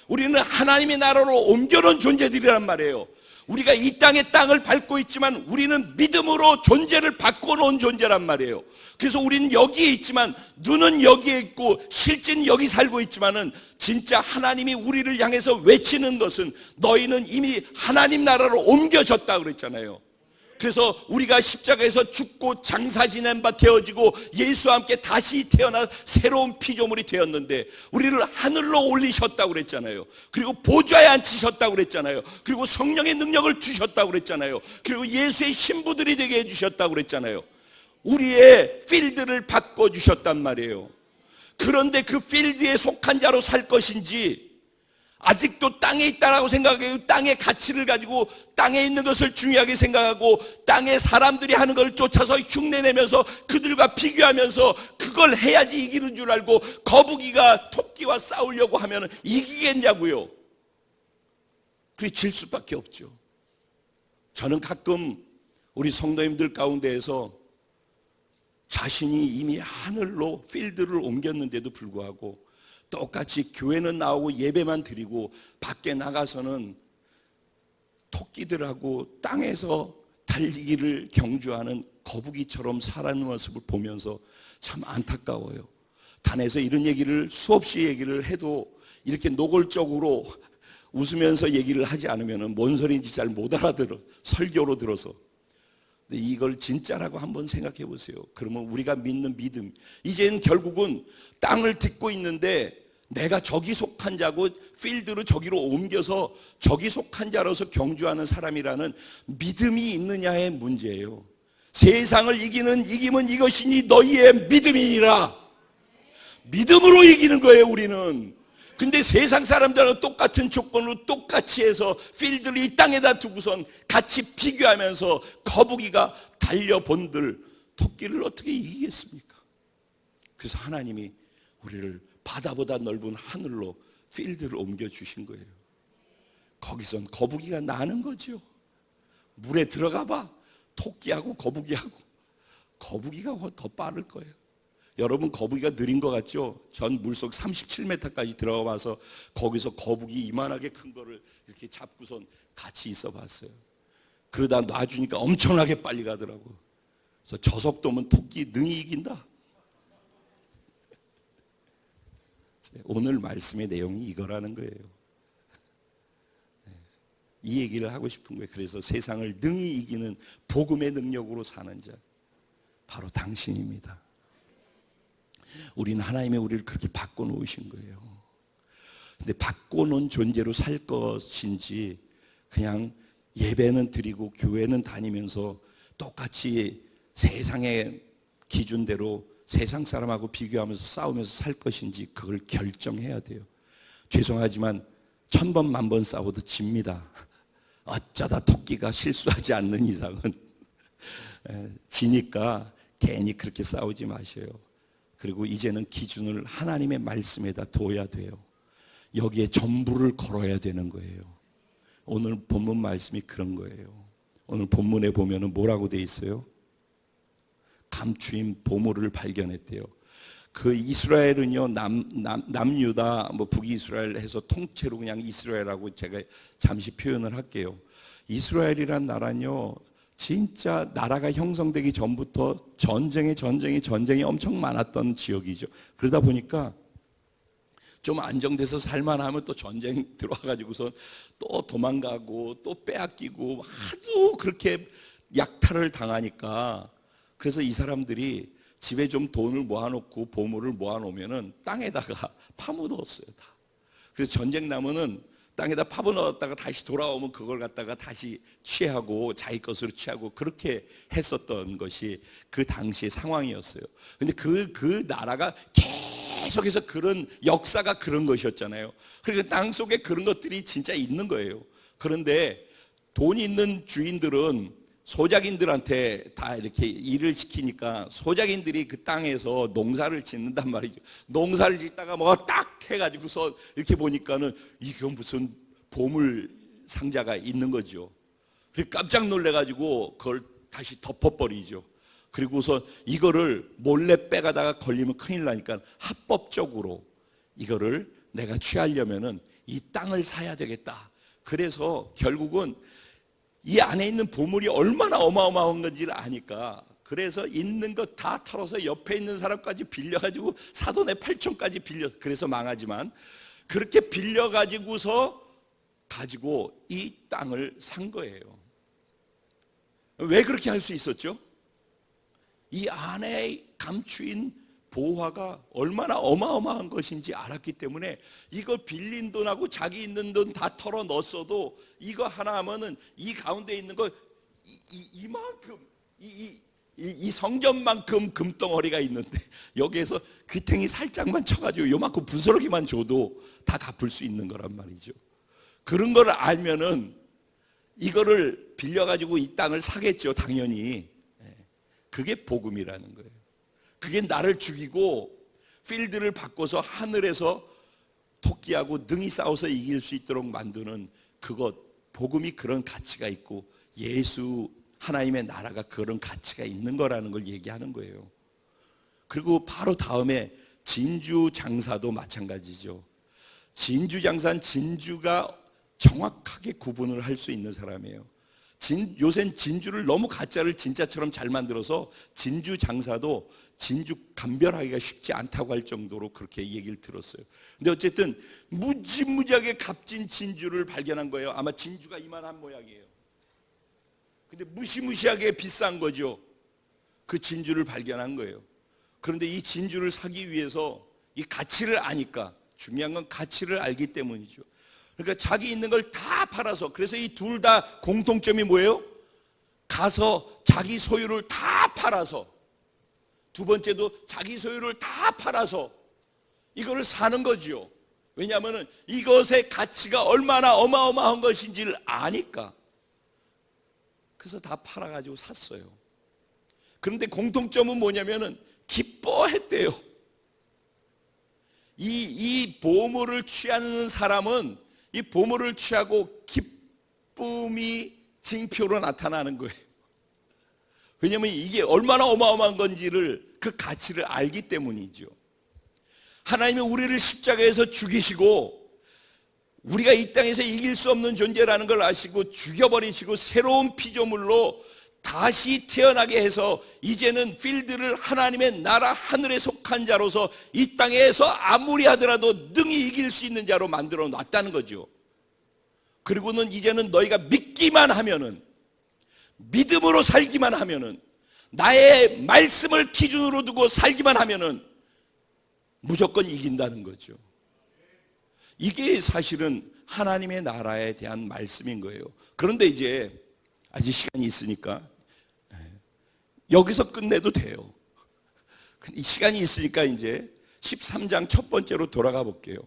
우리는 하나님의 나라로 옮겨놓은 존재들이란 말이에요. 우리가 이 땅의 땅을 밟고 있지만 우리는 믿음으로 존재를 바꿔놓은 존재란 말이에요. 그래서 우리는 여기에 있지만 눈은 여기에 있고 실제는 여기 살고 있지만은 진짜 하나님이 우리를 향해서 외치는 것은 너희는 이미 하나님 나라로 옮겨졌다 그랬잖아요. 그래서 우리가 십자가에서 죽고 장사 지낸 바 되어지고 예수와 함께 다시 태어나 새로운 피조물이 되었는데 우리를 하늘로 올리셨다고 그랬잖아요. 그리고 보좌에 앉히셨다고 그랬잖아요. 그리고 성령의 능력을 주셨다고 그랬잖아요. 그리고 예수의 신부들이 되게 해주셨다고 그랬잖아요. 우리의 필드를 바꿔주셨단 말이에요. 그런데 그 필드에 속한 자로 살 것인지 아직도 땅에 있다라고 생각하고 땅의 가치를 가지고 땅에 있는 것을 중요하게 생각하고 땅의 사람들이 하는 걸 쫓아서 흉내내면서 그들과 비교하면서 그걸 해야지 이기는 줄 알고 거북이가 토끼와 싸우려고 하면 이기겠냐고요. 그게 질 수밖에 없죠. 저는 가끔 우리 성도님들 가운데에서 자신이 이미 하늘로 필드를 옮겼는데도 불구하고 똑같이 교회는 나오고 예배만 드리고 밖에 나가서는 토끼들하고 땅에서 달리기를 경주하는 거북이처럼 살아가는 모습을 보면서 참 안타까워요. 단에서 이런 얘기를 수없이 얘기를 해도 이렇게 노골적으로 웃으면서 얘기를 하지 않으면 뭔 소리인지 잘 못 알아들어. 설교로 들어서. 근데 이걸 진짜라고 한번 생각해 보세요. 그러면 우리가 믿는 믿음, 이제는 결국은 땅을 딛고 있는데 내가 저기 속한 자고 필드로 저기로 옮겨서 저기 속한 자로서 경주하는 사람이라는 믿음이 있느냐의 문제예요. 세상을 이기는 이김은 이것이니 너희의 믿음이니라. 믿음으로 이기는 거예요, 우리는. 근데 세상 사람들하고 똑같은 조건으로 똑같이 해서 필드를 이 땅에다 두고선 같이 비교하면서 거북이가 달려본들 토끼를 어떻게 이기겠습니까? 그래서 하나님이 우리를 바다보다 넓은 하늘로 필드를 옮겨주신 거예요. 거기선 거북이가 나는 거죠. 물에 들어가 봐. 토끼하고 거북이하고 거북이가 더 빠를 거예요. 여러분 거북이가 느린 것 같죠? 전 물속 37m까지 들어가 봐서 거기서 거북이 이만하게 큰 거를 이렇게 잡고선 같이 있어 봤어요. 그러다 놔주니까 엄청나게 빨리 가더라고. 그래서 저 속도면 토끼 능히 이긴다. 오늘 말씀의 내용이 이거라는 거예요. 이 얘기를 하고 싶은 거예요. 그래서 세상을 능히 이기는 복음의 능력으로 사는 자 바로 당신입니다. 우리는 하나님의 우리를 그렇게 바꿔놓으신 거예요. 근데 바꿔놓은 존재로 살 것인지 그냥 예배는 드리고 교회는 다니면서 똑같이 세상의 기준대로 세상 사람하고 비교하면서 싸우면서 살 것인지 그걸 결정해야 돼요. 죄송하지만 1000번 만번 싸워도 집니다. 어쩌다 토끼가 실수하지 않는 이상은 지니까 괜히 그렇게 싸우지 마셔요. 그리고 이제는 기준을 하나님의 말씀에다 둬야 돼요. 여기에 전부를 걸어야 되는 거예요. 오늘 본문 말씀이 그런 거예요. 오늘 본문에 보면은 뭐라고 돼 있어요? 감추인 보물을 발견했대요. 그 이스라엘은요, 남유다, 북이스라엘 해서 통째로 그냥 이스라엘하고 제가 잠시 표현을 할게요. 이스라엘이란 나라는요, 진짜 나라가 형성되기 전부터 전쟁이 엄청 많았던 지역이죠. 그러다 보니까 좀 안정돼서 살만하면 또 전쟁 들어와가지고서 또 도망가고 또 빼앗기고 하도 그렇게 약탈을 당하니까 그래서 이 사람들이 집에 좀 돈을 모아놓고 보물을 모아놓으면은 땅에다가 파묻었어요, 다. 그래서 전쟁 나면은 땅에다 파묻었다가 다시 돌아오면 그걸 갖다가 다시 취하고 자기 것으로 취하고 그렇게 했었던 것이 그 당시의 상황이었어요. 근데 그 나라가 계속해서 그런 역사가 그런 것이었잖아요. 그러니까 땅 속에 그런 것들이 진짜 있는 거예요. 그런데 돈 있는 주인들은 소작인들한테 다 이렇게 일을 시키니까 소작인들이 그 땅에서 농사를 짓는단 말이죠. 농사를 짓다가 뭐가 딱 해가지고서 이렇게 보니까는 이건 무슨 보물 상자가 있는 거죠. 그래서 깜짝 놀래가지고 그걸 다시 덮어버리죠. 그리고서 이거를 몰래 빼가다가 걸리면 큰일 나니까 합법적으로 이거를 내가 취하려면은 이 땅을 사야 되겠다. 그래서 결국은 이 안에 있는 보물이 얼마나 어마어마한 건지를 아니까 그래서 있는 것 다 털어서 옆에 있는 사람까지 빌려가지고 사돈의 8촌까지 빌려, 그래서 망하지만 그렇게 빌려가지고서 가지고 이 땅을 산 거예요. 왜 그렇게 할 수 있었죠? 이 안에 감추인 보화가 얼마나 어마어마한 것인지 알았기 때문에 이거 빌린 돈하고 자기 있는 돈 다 털어 넣었어도 이거 하나 하면은 이 가운데 있는 거 이만큼 이 성전만큼 금덩어리가 있는데 여기에서 귀탱이 살짝만 쳐가지고 요만큼 부스러기만 줘도 다 갚을 수 있는 거란 말이죠. 그런 걸 알면은 이거를 빌려가지고 이 땅을 사겠죠, 당연히. 그게 복음이라는 거예요. 그게 나를 죽이고 필드를 바꿔서 하늘에서 토끼하고 능히 싸워서 이길 수 있도록 만드는 그것, 복음이 그런 가치가 있고 예수 하나님의 나라가 그런 가치가 있는 거라는 걸 얘기하는 거예요. 그리고 바로 다음에 진주 장사도 마찬가지죠. 진주 장사는 진주가 정확하게 구분을 할 수 있는 사람이에요. 요새는 진주를 너무 가짜를 진짜처럼 잘 만들어서 진주 장사도 진주 감별하기가 쉽지 않다고 할 정도로 그렇게 얘기를 들었어요. 근데 어쨌든 무지무지하게 값진 진주를 발견한 거예요. 아마 진주가 이만한 모양이에요. 근데 무시무시하게 비싼 거죠. 그 진주를 발견한 거예요. 그런데 이 진주를 사기 위해서 이 가치를 아니까, 중요한 건 가치를 알기 때문이죠. 그러니까 자기 있는 걸 다 팔아서, 그래서 이 둘 다 공통점이 뭐예요? 가서 자기 소유를 다 팔아서, 두 번째도 자기 소유를 다 팔아서 이거를 사는 거죠. 왜냐하면 이것의 가치가 얼마나 어마어마한 것인지를 아니까. 그래서 다 팔아가지고 샀어요. 그런데 공통점은 뭐냐면은 기뻐했대요. 이 보물을 취하는 사람은 이 보물을 취하고 기쁨이 징표로 나타나는 거예요. 왜냐하면 이게 얼마나 어마어마한 건지를, 그 가치를 알기 때문이죠. 하나님이 우리를 십자가에서 죽이시고 우리가 이 땅에서 이길 수 없는 존재라는 걸 아시고 죽여버리시고 새로운 피조물로 다시 태어나게 해서 이제는 필드를 하나님의 나라 하늘에 속한 자로서 이 땅에서 아무리 하더라도 능히 이길 수 있는 자로 만들어 놨다는 거죠. 그리고는 이제는 너희가 믿기만 하면은, 믿음으로 살기만 하면은, 나의 말씀을 기준으로 두고 살기만 하면은 무조건 이긴다는 거죠. 이게 사실은 하나님의 나라에 대한 말씀인 거예요. 그런데 이제 아직 시간이 있으니까 여기서 끝내도 돼요. 시간이 있으니까 이제 13장 첫 번째로 돌아가 볼게요.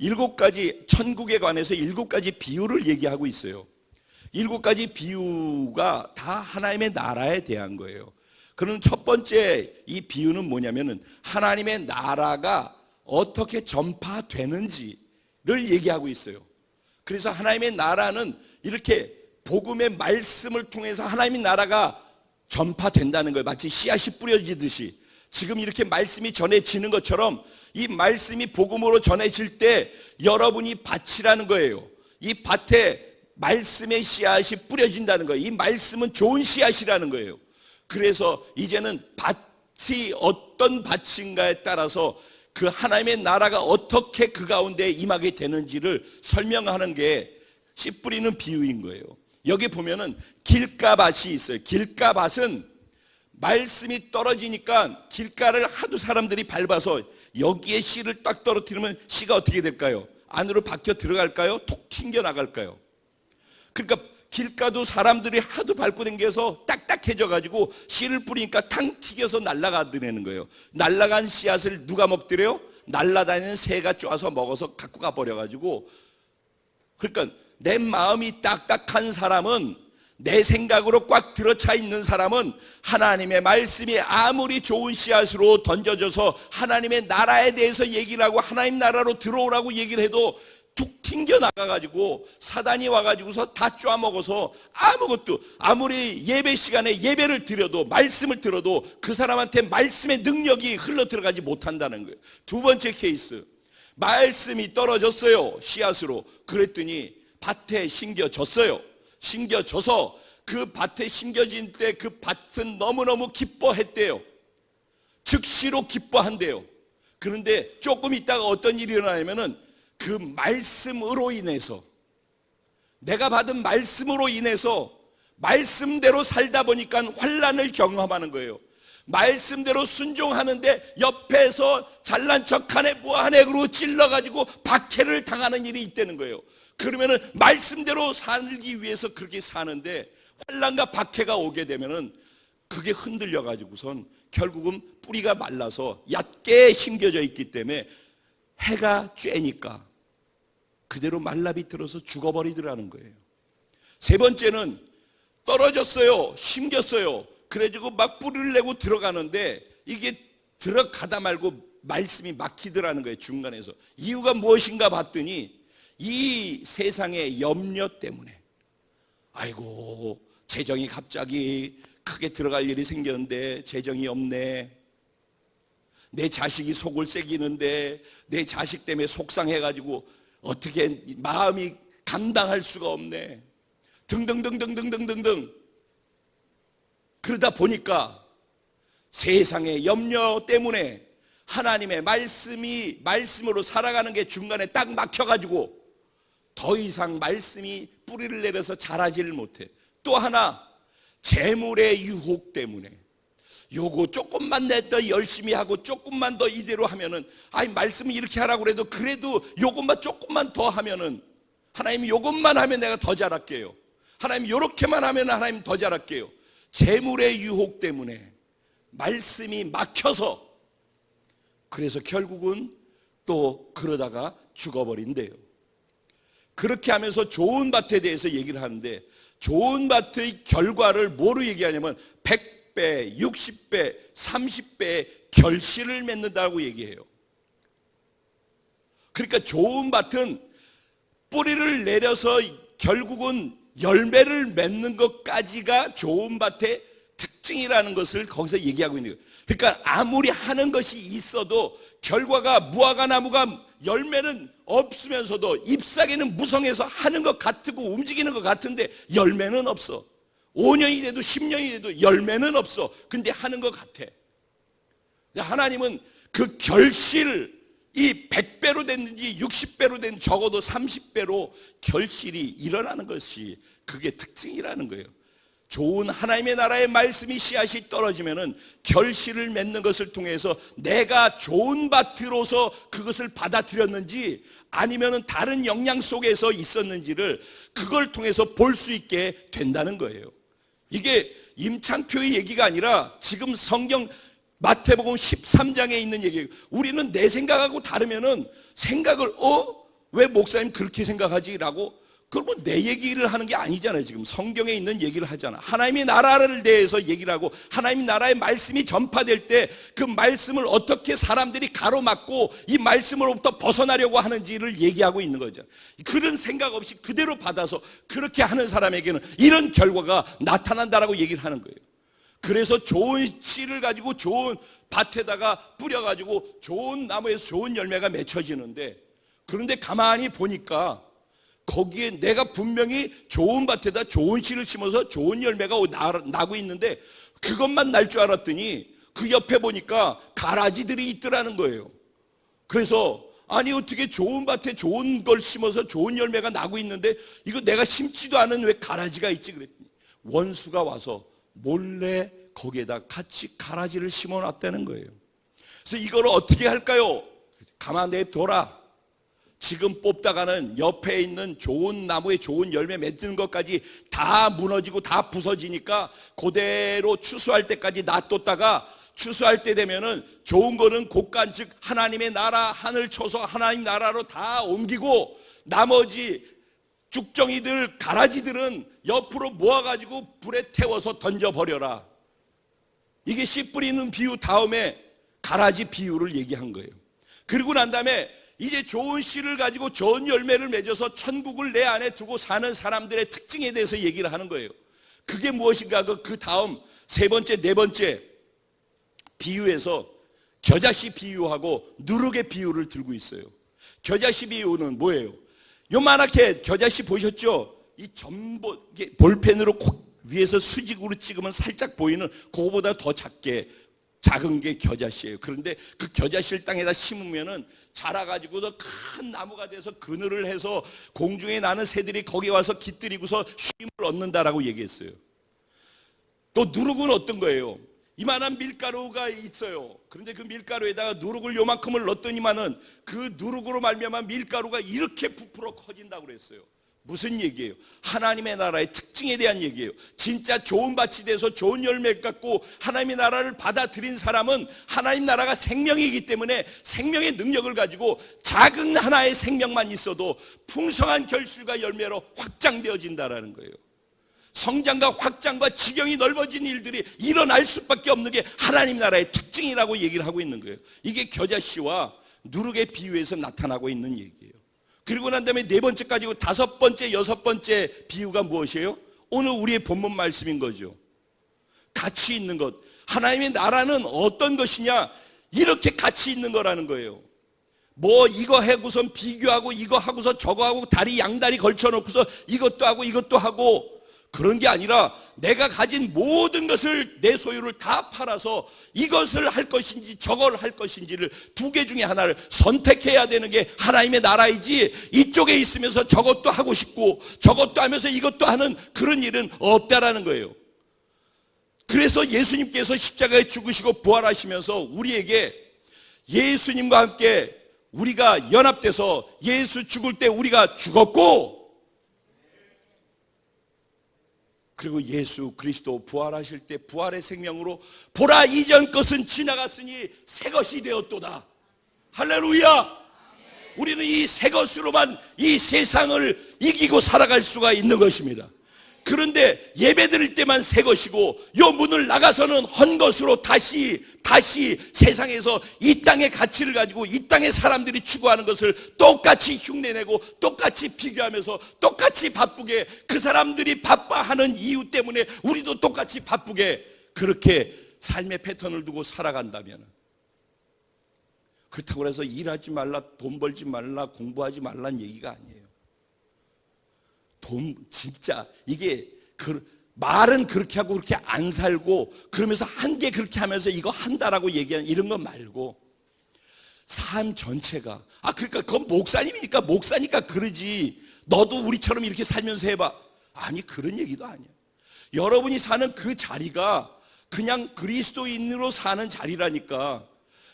7가지, 천국에 관해서 7가지 비유를 얘기하고 있어요. 7가지 비유가 다 하나님의 나라에 대한 거예요. 그럼 첫 번째 이 비유는 뭐냐면은 하나님의 나라가 어떻게 전파되는지를 얘기하고 있어요. 그래서 하나님의 나라는 이렇게 복음의 말씀을 통해서 하나님의 나라가 전파된다는 거예요. 마치 씨앗이 뿌려지듯이 지금 이렇게 말씀이 전해지는 것처럼 이 말씀이 복음으로 전해질 때 여러분이 밭이라는 거예요. 이 밭에 말씀의 씨앗이 뿌려진다는 거예요. 이 말씀은 좋은 씨앗이라는 거예요. 그래서 이제는 밭이 어떤 밭인가에 따라서 그 하나님의 나라가 어떻게 그 가운데 임하게 되는지를 설명하는 게 씨 뿌리는 비유인 거예요. 여기 보면은 길가밭이 있어요. 길가밭은 말씀이 떨어지니까 길가를 하도 사람들이 밟아서 여기에 씨를 딱 떨어뜨리면 씨가 어떻게 될까요? 안으로 박혀 들어갈까요? 톡 튕겨 나갈까요? 그러니까 길가도 사람들이 하도 밟고 댕겨서 딱딱해져 가지고 씨를 뿌리니까 탕 튀겨서 날아가더라는 거예요. 날아간 씨앗을 누가 먹더래요? 날아다니는 새가 쪼아서 먹어서 갖고 가버려 가지고. 그러니까 내 마음이 딱딱한 사람은, 내 생각으로 꽉 들어차 있는 사람은 하나님의 말씀이 아무리 좋은 씨앗으로 던져져서 하나님의 나라에 대해서 얘기를 하고 하나님 나라로 들어오라고 얘기를 해도 툭 튕겨 나가가지고 사단이 와가지고서 다 쪼아먹어서 아무것도, 아무리 예배 시간에 예배를 드려도, 말씀을 들어도 그 사람한테 말씀의 능력이 흘러 들어가지 못한다는 거예요. 두 번째 케이스, 말씀이 떨어졌어요. 씨앗으로. 그랬더니 밭에 심겨졌어요. 심겨져서 그 밭에 심겨진 때 그 밭은 너무너무 기뻐했대요. 즉시로 기뻐한대요. 그런데 조금 있다가 어떤 일이 일어나냐면은 그 말씀으로 인해서, 내가 받은 말씀으로 인해서 말씀대로 살다 보니까 환난을 경험하는 거예요. 말씀대로 순종하는데 옆에서 잘난 척하네 뭐하네 그러고 찔러가지고 박해를 당하는 일이 있다는 거예요. 그러면은 말씀대로 살기 위해서 그렇게 사는데 환난과 박해가 오게 되면은 그게 흔들려 가지고선 결국은 뿌리가 말라서 얕게 심겨져 있기 때문에 해가 쬐니까 그대로 말라 비틀어서 죽어버리더라는 거예요. 세 번째는 떨어졌어요. 심겼어요. 그래가지고 막 뿌리를 내고 들어가는데 이게 들어가다 말고 말씀이 막히더라는 거예요. 중간에서. 이유가 무엇인가 봤더니 이 세상의 염려 때문에, 아이고 재정이 갑자기 크게 들어갈 일이 생겼는데 재정이 없네, 내 자식이 속을 새기는데 내 자식 때문에 속상해가지고 어떻게 마음이 감당할 수가 없네, 등등등등등등등등. 그러다 보니까 세상의 염려 때문에 하나님의 말씀으로 살아가는 게 중간에 딱 막혀가지고 더 이상 말씀이 뿌리를 내려서 자라지를 못해. 또 하나, 재물의 유혹 때문에 요거 조금만 더 열심히 하고 조금만 더 이대로 하면은, 아니 말씀을 이렇게 하라고 그래도 요것만 조금만 더 하면은 하나님 요것만 하면 내가 더 잘할게요, 하나님 요렇게만 하면 하나님 더 잘할게요. 재물의 유혹 때문에 말씀이 막혀서 그래서 결국은 또 그러다가 죽어버린대요. 그렇게 하면서 좋은 밭에 대해서 얘기를 하는데 좋은 밭의 결과를 뭐로 얘기하냐면 100배, 60배, 30배의 결실을 맺는다고 얘기해요. 그러니까 좋은 밭은 뿌리를 내려서 결국은 열매를 맺는 것까지가 좋은 밭의 특징이라는 것을 거기서 얘기하고 있는 거예요. 그러니까 아무리 하는 것이 있어도 결과가, 무화과 나무가 열매는 없으면서도 잎사귀는 무성해서 하는 것 같고 움직이는 것 같은데 열매는 없어. 5년이 돼도 10년이 돼도 열매는 없어. 근데 하는 것 같아. 하나님은 그 결실을 이 100배로 됐는지 60배로 된 적어도 30배로 결실이 일어나는 것이 그게 특징이라는 거예요. 좋은 하나님의 나라의 말씀이 씨앗이 떨어지면은 결실을 맺는 것을 통해서 내가 좋은 밭으로서 그것을 받아들였는지 아니면은 다른 영향 속에서 있었는지를 그걸 통해서 볼 수 있게 된다는 거예요. 이게 임창표의 얘기가 아니라 지금 성경 마태복음 13장에 있는 얘기예요. 우리는 내 생각하고 다르면은 생각을 왜 목사님 그렇게 생각하지라고, 그러면 내 얘기를 하는 게 아니잖아요. 지금 성경에 있는 얘기를 하잖아. 하나님의 나라를 대해서 얘기를 하고 하나님의 나라의 말씀이 전파될 때 그 말씀을 어떻게 사람들이 가로막고 이 말씀으로부터 벗어나려고 하는지를 얘기하고 있는 거죠. 그런 생각 없이 그대로 받아서 그렇게 하는 사람에게는 이런 결과가 나타난다라고 얘기를 하는 거예요. 그래서 좋은 씨를 가지고 좋은 밭에다가 뿌려가지고 좋은 나무에서 좋은 열매가 맺혀지는데, 그런데 가만히 보니까 거기에 내가 분명히 좋은 밭에다 좋은 씨를 심어서 좋은 열매가 나고 있는데 그것만 날 줄 알았더니 그 옆에 보니까 가라지들이 있더라는 거예요. 그래서 아니 어떻게 좋은 밭에 좋은 걸 심어서 좋은 열매가 나고 있는데 이거 내가 심지도 않은 왜 가라지가 있지 그랬더니 원수가 와서 몰래 거기에다 같이 가라지를 심어놨다는 거예요. 그래서 이걸 어떻게 할까요? 가만 냅둬라. 지금 뽑다가는 옆에 있는 좋은 나무에 좋은 열매 맺는 것까지 다 무너지고 다 부서지니까 그대로 추수할 때까지 놔뒀다가 추수할 때 되면은 좋은 거는 곡간 즉 하나님의 나라 하늘 쳐서 하나님 나라로 다 옮기고 나머지 죽정이들 가라지들은 옆으로 모아가지고 불에 태워서 던져버려라. 이게 씨 뿌리는 비유 다음에 가라지 비유를 얘기한 거예요. 그리고 난 다음에 이제 좋은 씨를 가지고 좋은 열매를 맺어서 천국을 내 안에 두고 사는 사람들의 특징에 대해서 얘기를 하는 거예요. 그게 무엇인가? 그 다음 세 번째, 네 번째 비유에서 겨자씨 비유하고 누룩의 비유를 들고 있어요. 겨자씨 비유는 뭐예요? 요만하게 겨자씨 보셨죠? 이 전보 볼펜으로 위에서 수직으로 찍으면 살짝 보이는 그거보다 더 작은 게 겨자씨예요. 그런데 그 겨자씨를 땅에다 심으면은 자라가지고서 큰 나무가 돼서 그늘을 해서 공중에 나는 새들이 거기 와서 깃들이고서 쉼을 얻는다라고 얘기했어요. 또 누룩은 어떤 거예요? 이만한 밀가루가 있어요. 그런데 그 밀가루에다가 누룩을 요만큼을 넣었더니만은 그 누룩으로 말미암아 밀가루가 이렇게 부풀어 커진다고 그랬어요. 무슨 얘기예요? 하나님의 나라의 특징에 대한 얘기예요. 진짜 좋은 밭이 돼서 좋은 열매를 갖고 하나님의 나라를 받아들인 사람은 하나님 나라가 생명이기 때문에 생명의 능력을 가지고 작은 하나의 생명만 있어도 풍성한 결실과 열매로 확장되어진다라는 거예요. 성장과 확장과 지경이 넓어진 일들이 일어날 수밖에 없는 게 하나님 나라의 특징이라고 얘기를 하고 있는 거예요. 이게 겨자씨와 누룩의 비유에서 나타나고 있는 얘기예요. 그리고 난 다음에 네 번째 가지고 다섯 번째, 여섯 번째 비유가 무엇이에요? 오늘 우리의 본문 말씀인 거죠. 가치 있는 것. 하나님의 나라는 어떤 것이냐? 이렇게 가치 있는 거라는 거예요. 뭐 이거 하고선 비교하고 이거 하고서 저거 하고 다리 양다리 걸쳐놓고서 이것도 하고 이것도 하고 그런 게 아니라 내가 가진 모든 것을 내 소유를 다 팔아서 이것을 할 것인지 저걸 할 것인지를 두 개 중에 하나를 선택해야 되는 게 하나님의 나라이지 이쪽에 있으면서 저것도 하고 싶고 저것도 하면서 이것도 하는 그런 일은 없다라는 거예요. 그래서 예수님께서 십자가에 죽으시고 부활하시면서 우리에게 예수님과 함께 우리가 연합돼서 예수 죽을 때 우리가 죽었고 그리고 예수 그리스도 부활하실 때 부활의 생명으로 보라 이전 것은 지나갔으니 새 것이 되었도다. 할렐루야. 우리는 이 새 것으로만 이 세상을 이기고 살아갈 수가 있는 것입니다. 그런데 예배 드릴 때만 새 것이고 요 문을 나가서는 헌 것으로 다시 세상에서 이 땅의 가치를 가지고 이 땅의 사람들이 추구하는 것을 똑같이 흉내내고 똑같이 비교하면서 똑같이 바쁘게 그 사람들이 바빠하는 이유 때문에 우리도 똑같이 바쁘게 그렇게 삶의 패턴을 두고 살아간다면 그렇다고 해서 일하지 말라 돈 벌지 말라 공부하지 말라는 얘기가 아니에요. 진짜 이게 말은 그렇게 하고 그렇게 안 살고 그러면서 한 개 그렇게 하면서 이거 한다라고 얘기하는 이런 거 말고 삶 전체가 그러니까 그건 목사님이니까 목사니까 그러지 너도 우리처럼 이렇게 살면서 해봐. 아니 그런 얘기도 아니야. 여러분이 사는 그 자리가 그냥 그리스도인으로 사는 자리라니까.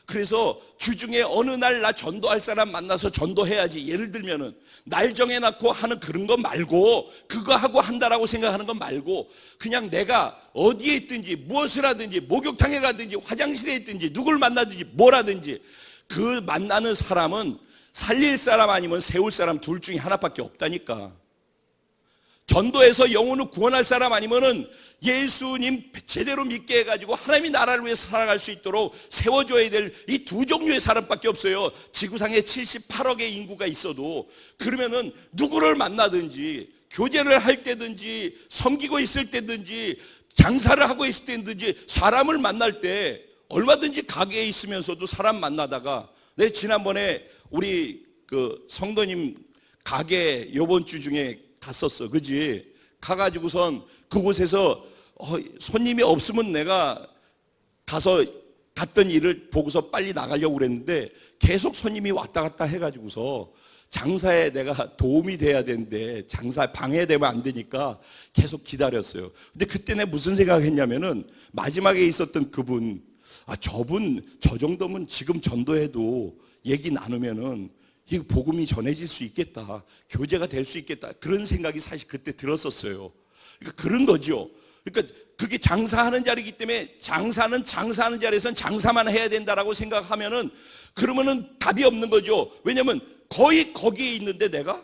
그래서 주중에 어느 날 나 전도할 사람 만나서 전도해야지. 예를 들면은 날 정해놓고 하는 그런 거 말고 그거 하고 한다라고 생각하는 거 말고 그냥 내가 어디에 있든지 무엇을 하든지 목욕탕에 가든지 화장실에 있든지 누굴 만나든지 뭐라든지 그 만나는 사람은 살릴 사람 아니면 세울 사람 둘 중에 하나밖에 없다니까. 전도해서 영혼을 구원할 사람 아니면은 예수님 제대로 믿게 해가지고 하나님의 나라를 위해서 살아갈 수 있도록 세워줘야 될 이 두 종류의 사람밖에 없어요. 지구상에 78억의 인구가 있어도 그러면은 누구를 만나든지 교제를 할 때든지 섬기고 있을 때든지 장사를 하고 있을 때든지 사람을 만날 때 얼마든지 가게에 있으면서도 사람 만나다가 내 지난번에 우리 그 성도님 가게 요번 주 중에 갔었어. 그지? 가가지고선 그곳에서 손님이 없으면 내가 가서 갔던 일을 보고서 빨리 나가려고 그랬는데 계속 손님이 왔다 갔다 해가지고서 장사에 내가 도움이 돼야 되는데 장사 방해되면 안 되니까 계속 기다렸어요. 근데 그때 내가 무슨 생각했냐면은 마지막에 있었던 그분 저분 저 정도면 지금 전도해도 얘기 나누면은 이 복음이 전해질 수 있겠다. 교제가 될 수 있겠다. 그런 생각이 사실 그때 들었었어요. 그러니까 그런 거죠. 그러니까 그게 장사하는 자리이기 때문에 장사하는 자리에서는 장사만 해야 된다라고 생각하면은 그러면은 답이 없는 거죠. 왜냐면 거의 거기에 있는데 내가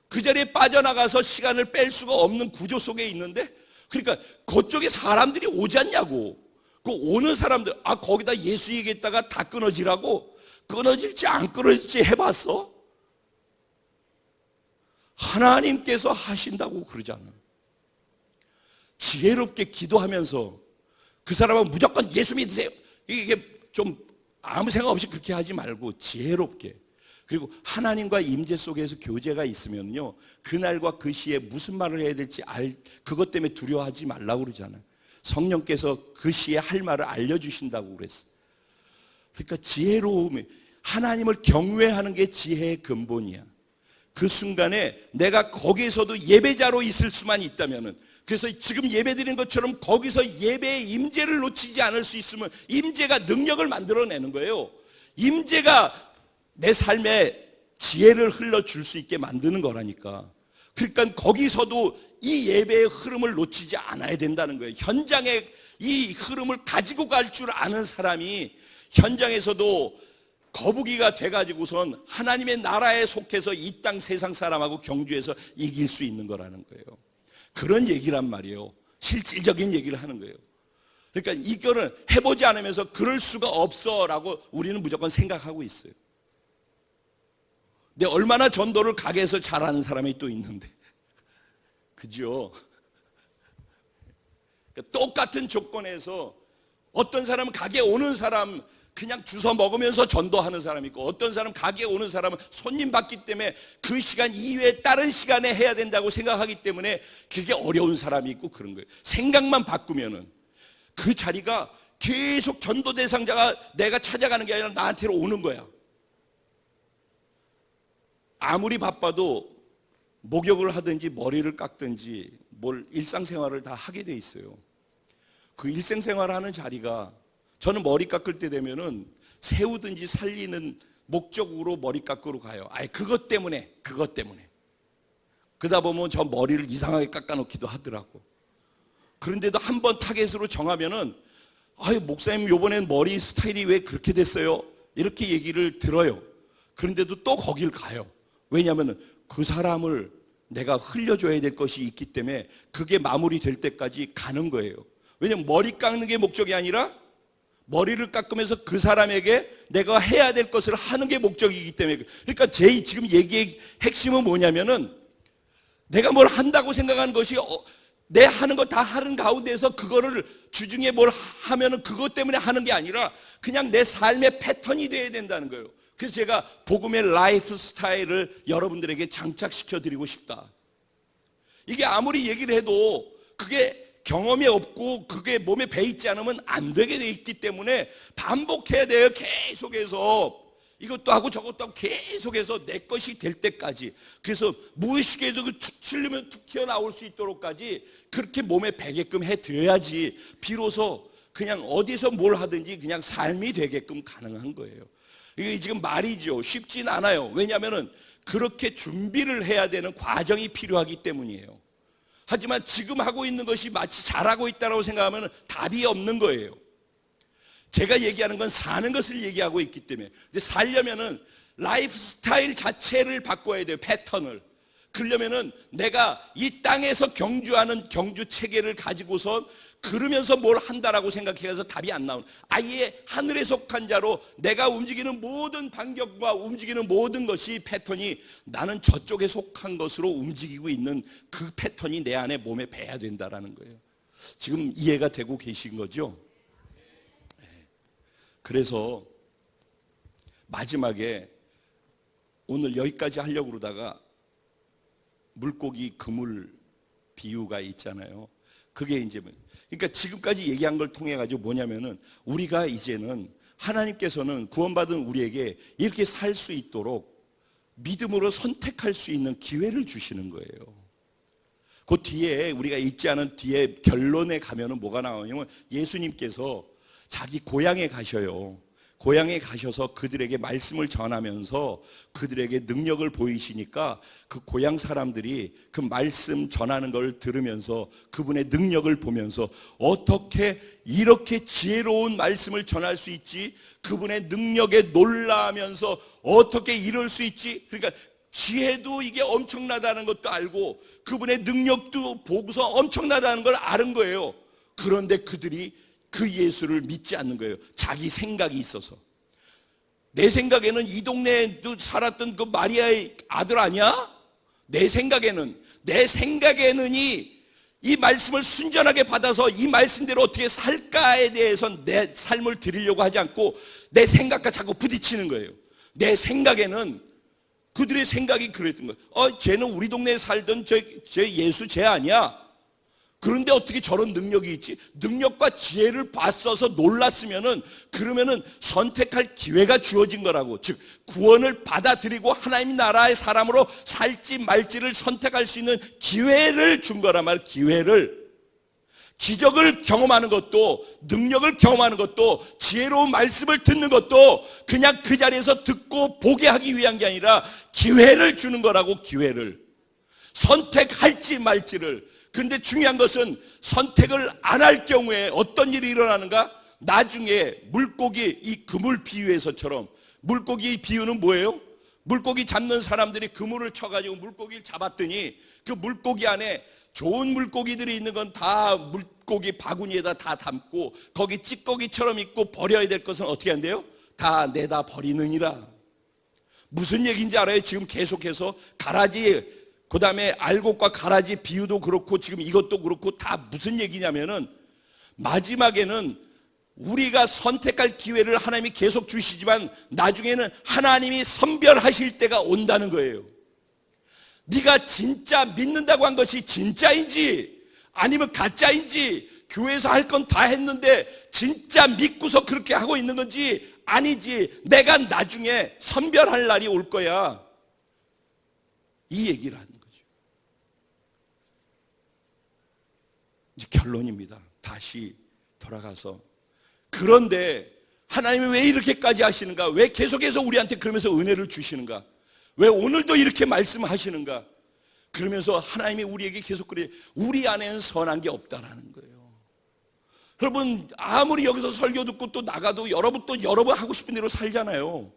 그 자리에 빠져나가서 시간을 뺄 수가 없는 구조 속에 있는데 그러니까 그쪽에 사람들이 오지 않냐고. 그 오는 사람들 거기다 예수 얘기했다가 다 끊어지라고 끊어질지 안 끊어질지 해봤어? 하나님께서 하신다고 그러잖아. 지혜롭게 기도하면서 그 사람은 무조건 예수 믿으세요. 이게 좀 아무 생각 없이 그렇게 하지 말고 지혜롭게 그리고 하나님과 임재 속에서 교제가 있으면요, 그날과 그 시에 무슨 말을 해야 될지 그것 때문에 두려워하지 말라고 그러잖아요. 성령께서 그 시에 할 말을 알려주신다고 그랬어요. 그러니까 지혜로움이, 하나님을 경외하는 게 지혜의 근본이야. 그 순간에 내가 거기에서도 예배자로 있을 수만 있다면은, 그래서 지금 예배드리는 것처럼 거기서 예배의 임재를 놓치지 않을 수 있으면 임재가 능력을 만들어내는 거예요. 임재가 내 삶에 지혜를 흘러줄 수 있게 만드는 거라니까. 그러니까 거기서도 이 예배의 흐름을 놓치지 않아야 된다는 거예요. 현장에 이 흐름을 가지고 갈 줄 아는 사람이 현장에서도 거북이가 돼가지고선 하나님의 나라에 속해서 이 땅 세상 사람하고 경주해서 이길 수 있는 거라는 거예요. 그런 얘기란 말이에요. 실질적인 얘기를 하는 거예요. 그러니까 이거는 해보지 않으면서 그럴 수가 없어라고 우리는 무조건 생각하고 있어요. 근데 얼마나 전도를 가게에서 잘하는 사람이 또 있는데, 그죠? 그러니까 똑같은 조건에서 어떤 사람은 가게 오는 사람 그냥 주워 먹으면서 전도하는 사람이 있고, 어떤 사람 가게에 오는 사람은 손님 받기 때문에 그 시간 이외에 다른 시간에 해야 된다고 생각하기 때문에 그게 어려운 사람이 있고 그런 거예요. 생각만 바꾸면은 그 자리가 계속 전도 대상자가 내가 찾아가는 게 아니라 나한테로 오는 거야. 아무리 바빠도 목욕을 하든지 머리를 깎든지 뭘 일상생활을 다 하게 돼 있어요. 그 일상생활하는 자리가, 저는 머리 깎을 때 되면은 세우든지 살리는 목적으로 머리 깎으러 가요. 그것 때문에. 그러다 보면 저 머리를 이상하게 깎아놓기도 하더라고. 그런데도 한번 타겟으로 정하면은, 목사님 요번엔 머리 스타일이 왜 그렇게 됐어요? 이렇게 얘기를 들어요. 그런데도 또 거길 가요. 왜냐하면 그 사람을 내가 흘려줘야 될 것이 있기 때문에 그게 마무리될 때까지 가는 거예요. 왜냐하면 머리 깎는 게 목적이 아니라 머리를 깎으면서 그 사람에게 내가 해야 될 것을 하는 게 목적이기 때문에. 그러니까 제 지금 얘기의 핵심은 뭐냐면은, 내가 뭘 한다고 생각하는 것이 내 하는 거 다 하는 가운데서 그거를 주중에 뭘 하면은 그것 때문에 하는 게 아니라 그냥 내 삶의 패턴이 돼야 된다는 거예요. 그래서 제가 복음의 라이프 스타일을 여러분들에게 장착시켜 드리고 싶다. 이게 아무리 얘기를 해도 그게 경험이 없고 그게 몸에 배있지 않으면 안 되게 돼 있기 때문에 반복해야 돼요. 계속해서 이것도 하고 저것도 하고 계속해서 내 것이 될 때까지. 그래서 무의식에도 툭 치려면 툭 튀어나올 수 있도록까지 그렇게 몸에 배게끔 해드려야지 비로소 그냥 어디서 뭘 하든지 그냥 삶이 되게끔 가능한 거예요. 이게 지금 말이죠. 쉽진 않아요. 왜냐하면 그렇게 준비를 해야 되는 과정이 필요하기 때문이에요. 하지만 지금 하고 있는 것이 마치 잘하고 있다고 생각하면 답이 없는 거예요. 제가 얘기하는 건 사는 것을 얘기하고 있기 때문에. 근데 살려면은 라이프 스타일 자체를 바꿔야 돼요. 패턴을. 그러려면은 내가 이 땅에서 경주하는 경주 체계를 가지고서 그러면서 뭘 한다라고 생각해서 답이 안 나오는, 아예 하늘에 속한 자로 내가 움직이는 모든 반격과 움직이는 모든 것이 패턴이 나는 저쪽에 속한 것으로 움직이고 있는 그 패턴이 내 안에 몸에 배야 된다라는 거예요. 지금 이해가 되고 계신 거죠? 그래서 마지막에 오늘 여기까지 하려고 그러다가 물고기 그물 비유가 있잖아요. 그게 이제 그러니까 지금까지 얘기한 걸 통해 가지고 뭐냐면은, 우리가 이제는 하나님께서는 구원받은 우리에게 이렇게 살 수 있도록 믿음으로 선택할 수 있는 기회를 주시는 거예요. 그 뒤에 우리가 읽지 않은 뒤에 결론에 가면은 뭐가 나오냐면, 예수님께서 자기 고향에 가셔요. 고향에 가셔서 그들에게 말씀을 전하면서 그들에게 능력을 보이시니까 그 고향 사람들이 그 말씀 전하는 걸 들으면서 그분의 능력을 보면서 어떻게 이렇게 지혜로운 말씀을 전할 수 있지? 그분의 능력에 놀라면서 어떻게 이럴 수 있지? 그러니까 지혜도 이게 엄청나다는 것도 알고 그분의 능력도 보고서 엄청나다는 걸 아는 거예요. 그런데 그들이 그 예수를 믿지 않는 거예요. 자기 생각이 있어서. 내 생각에는 이 동네에도 살았던 그 마리아의 아들 아니야? 내 생각에는 이 말씀을 순전하게 받아서 이 말씀대로 어떻게 살까에 대해서 내 삶을 드리려고 하지 않고 내 생각과 자꾸 부딪히는 거예요. 내 생각에는 그들의 생각이 그랬던 거예요. 쟤는 우리 동네에 살던 쟤 예수 쟤 아니야. 그런데 어떻게 저런 능력이 있지? 능력과 지혜를 봤어서 놀랐으면은, 그러면은 선택할 기회가 주어진 거라고. 즉 구원을 받아들이고 하나님 나라의 사람으로 살지 말지를 선택할 수 있는 기회를 준 거란 말이에요. 기회를. 기적을 경험하는 것도, 능력을 경험하는 것도, 지혜로운 말씀을 듣는 것도 그냥 그 자리에서 듣고 보게 하기 위한 게 아니라 기회를 주는 거라고. 기회를. 선택할지 말지를. 근데 중요한 것은 선택을 안 할 경우에 어떤 일이 일어나는가? 나중에 물고기, 이 그물 비유에서처럼, 물고기 비유는 뭐예요? 물고기 잡는 사람들이 그물을 쳐가지고 물고기를 잡았더니 그 물고기 안에 좋은 물고기들이 있는 건 다 물고기 바구니에다 다 담고, 거기 찌꺼기처럼 있고 버려야 될 것은 어떻게 한대요? 다 내다 버리느니라. 무슨 얘기인지 알아요? 지금 계속해서 가라지, 그 다음에 알곡과 가라지 비유도 그렇고 지금 이것도 그렇고 다 무슨 얘기냐면은, 마지막에는 우리가 선택할 기회를 하나님이 계속 주시지만 나중에는 하나님이 선별하실 때가 온다는 거예요. 네가 진짜 믿는다고 한 것이 진짜인지 아니면 가짜인지, 교회에서 할 건 다 했는데 진짜 믿고서 그렇게 하고 있는 건지 아니지, 내가 나중에 선별할 날이 올 거야, 이 얘기를 하는 거죠. 이제 결론입니다. 다시 돌아가서, 그런데 하나님이 왜 이렇게까지 하시는가? 왜 계속해서 우리한테 그러면서 은혜를 주시는가? 왜 오늘도 이렇게 말씀하시는가? 그러면서 하나님이 우리에게 계속 그래, 우리 안에는 선한 게 없다라는 거예요. 여러분, 아무리 여기서 설교 듣고 또 나가도 여러분 또 여러분 하고 싶은 대로 살잖아요.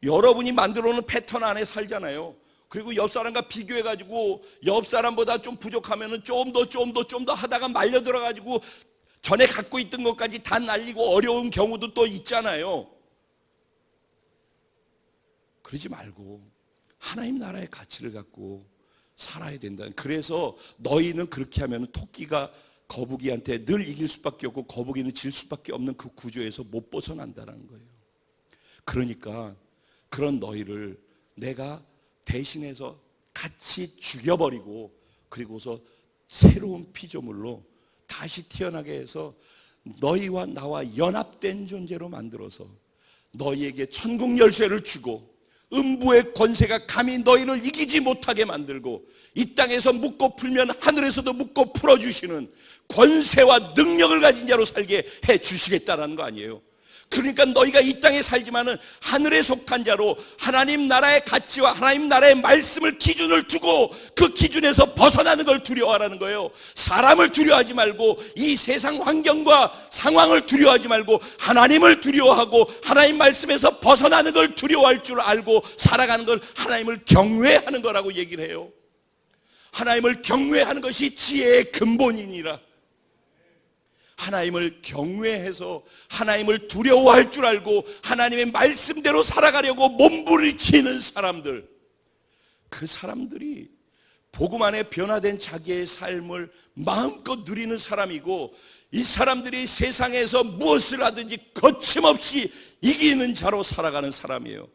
여러분이 만들어 놓은 패턴 안에 살잖아요. 그리고 옆 사람과 비교해가지고 옆 사람보다 좀 부족하면은 좀 더 하다가 말려 들어가지고 전에 갖고 있던 것까지 다 날리고 어려운 경우도 또 있잖아요. 그러지 말고 하나님 나라의 가치를 갖고 살아야 된다. 그래서 너희는 그렇게 하면 토끼가 거북이한테 늘 이길 수밖에 없고 거북이는 질 수밖에 없는 그 구조에서 못 벗어난다는 거예요. 그러니까 그런 너희를 내가 대신해서 같이 죽여버리고, 그리고서 새로운 피조물로 다시 태어나게 해서 너희와 나와 연합된 존재로 만들어서 너희에게 천국 열쇠를 주고 음부의 권세가 감히 너희를 이기지 못하게 만들고, 이 땅에서 묶고 풀면 하늘에서도 묶고 풀어주시는 권세와 능력을 가진 자로 살게 해주시겠다라는 거 아니에요. 그러니까 너희가 이 땅에 살지만은 하늘에 속한 자로 하나님 나라의 가치와 하나님 나라의 말씀을 기준을 두고 그 기준에서 벗어나는 걸 두려워하라는 거예요. 사람을 두려워하지 말고 이 세상 환경과 상황을 두려워하지 말고 하나님을 두려워하고 하나님 말씀에서 벗어나는 걸 두려워할 줄 알고 살아가는 걸 하나님을 경외하는 거라고 얘기를 해요. 하나님을 경외하는 것이 지혜의 근본이니라. 하나님을 경외해서 하나님을 두려워할 줄 알고 하나님의 말씀대로 살아가려고 몸부림치는 사람들, 그 사람들이 복음 안에 변화된 자기의 삶을 마음껏 누리는 사람이고, 이 사람들이 세상에서 무엇을 하든지 거침없이 이기는 자로 살아가는 사람이에요.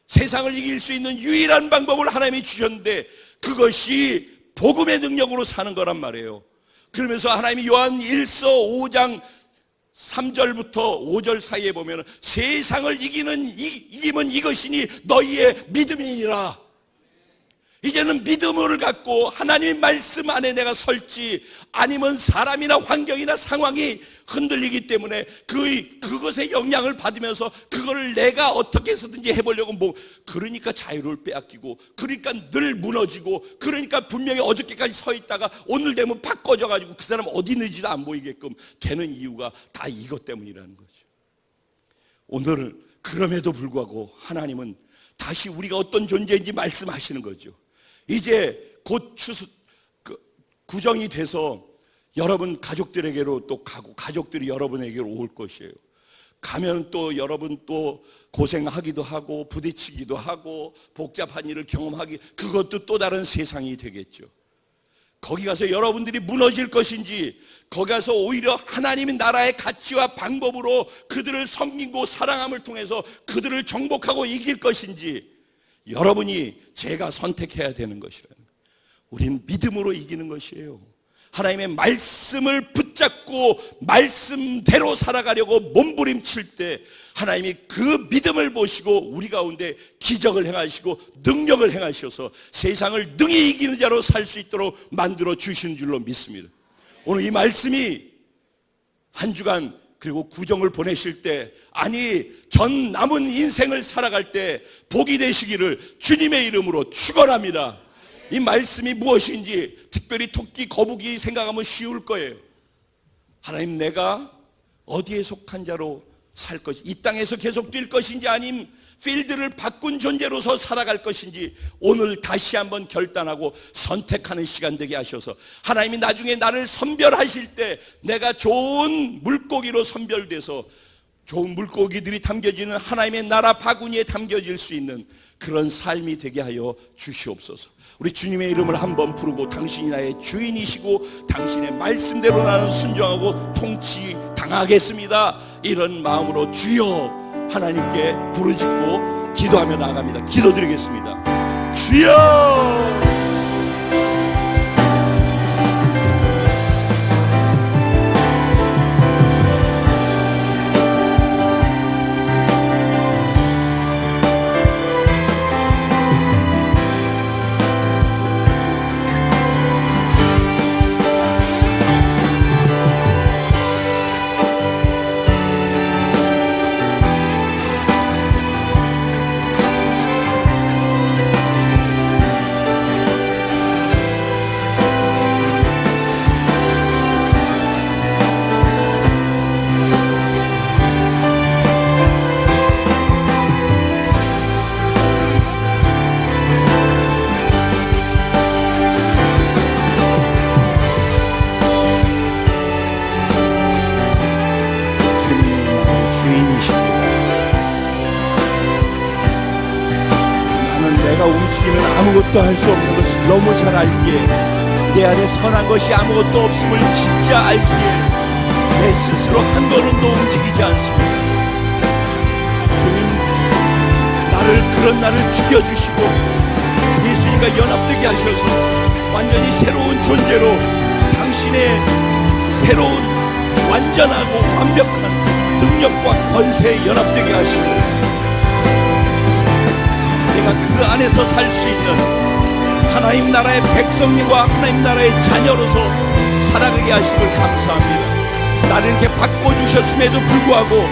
세상을 이길 수 있는 유일한 방법을 하나님이 주셨는데 그것이 복음의 능력으로 사는 거란 말이에요. 그러면서 하나님이 요한 1서 5장 3절부터 5절 사이에 보면 세상을 이기면 이것이니 너희의 믿음이니라. 이제는 믿음을 갖고 하나님의 말씀 안에 내가 설지, 아니면 사람이나 환경이나 상황이 흔들리기 때문에 그것의 영향을 받으면서 그걸 내가 어떻게 해서든지 해보려고 그러니까 자유를 빼앗기고, 그러니까 늘 무너지고, 그러니까 분명히 어저께까지 서 있다가 오늘 되면 팍 꺼져가지고 그 사람 어디 있는지도 안 보이게끔 되는 이유가 다 이것 때문이라는 거죠. 오늘은 그럼에도 불구하고 하나님은 다시 우리가 어떤 존재인지 말씀하시는 거죠. 이제 곧 구정이 돼서 여러분 가족들에게로 또 가고 가족들이 여러분에게로 올 것이에요. 가면 또 여러분 또 고생하기도 하고 부딪히기도 하고 복잡한 일을 경험하기, 그것도 또 다른 세상이 되겠죠. 거기 가서 여러분들이 무너질 것인지, 거기 가서 오히려 하나님의 나라의 가치와 방법으로 그들을 섬기고 사랑함을 통해서 그들을 정복하고 이길 것인지, 여러분이 제가 선택해야 되는 것이라는 거예요. 우린 믿음으로 이기는 것이에요. 하나님의 말씀을 붙잡고 말씀대로 살아가려고 몸부림칠 때 하나님이 그 믿음을 보시고 우리 가운데 기적을 행하시고 능력을 행하셔서 세상을 능히 이기는 자로 살 수 있도록 만들어 주시는 줄로 믿습니다. 오늘 이 말씀이 한 주간 그리고 구정을 보내실 때, 아니 전 남은 인생을 살아갈 때 복이 되시기를 주님의 이름으로 축원합니다. 이 말씀이 무엇인지 특별히 토끼 거북이 생각하면 쉬울 거예요. 하나님, 내가 어디에 속한 자로 살 것이, 이 땅에서 계속 뛸 것인지 아님 필드를 바꾼 존재로서 살아갈 것인지 오늘 다시 한번 결단하고 선택하는 시간 되게 하셔서 하나님이 나중에 나를 선별하실 때 내가 좋은 물고기로 선별돼서 좋은 물고기들이 담겨지는 하나님의 나라 바구니에 담겨질 수 있는 그런 삶이 되게 하여 주시옵소서. 우리 주님의 이름을 한번 부르고, 당신이 나의 주인이시고 당신의 말씀대로 나는 순종하고 통치당하겠습니다, 이런 마음으로 주여 하나님께 부르짖고 기도하며 나아갑니다. 기도드리겠습니다. 주여! 내가 움직이면 아무것도 할 수 없는 것을 너무 잘 알기에, 내 안에 선한 것이 아무것도 없음을 진짜 알기에 내 스스로 한 걸음도 움직이지 않습니다. 주님, 그런 나를 죽여주시고 예수님과 연합되게 하셔서 완전히 새로운 존재로 당신의 새로운 완전하고 완벽한 능력과 권세에 연합되게 하시고 내가 그 안에서 살 수 있는 하나님 나라의 백성님과 하나님 나라의 자녀로서 살아가게 하심을 감사합니다. 나를 이렇게 바꿔주셨음에도 불구하고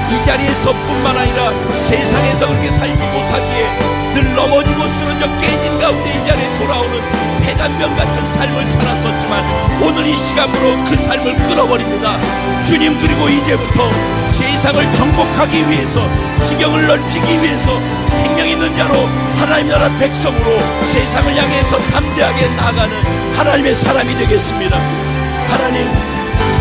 이 자리에서 뿐만 아니라 세상에서 그렇게 살지 못하기에 늘 넘어지고 쓰러져 깨진 가운데 이 자리에 돌아오는 폐단병 같은 삶을 살았었지만 오늘 이 시간으로 그 삶을 끊어버립니다. 주님, 그리고 이제부터 세상을 정복하기 위해서, 지경을 넓히기 위해서 생명 있는 자로 하나님 나라 백성으로 세상을 향해서 담대하게 나아가는 하나님의 사람이 되겠습니다. 하나님,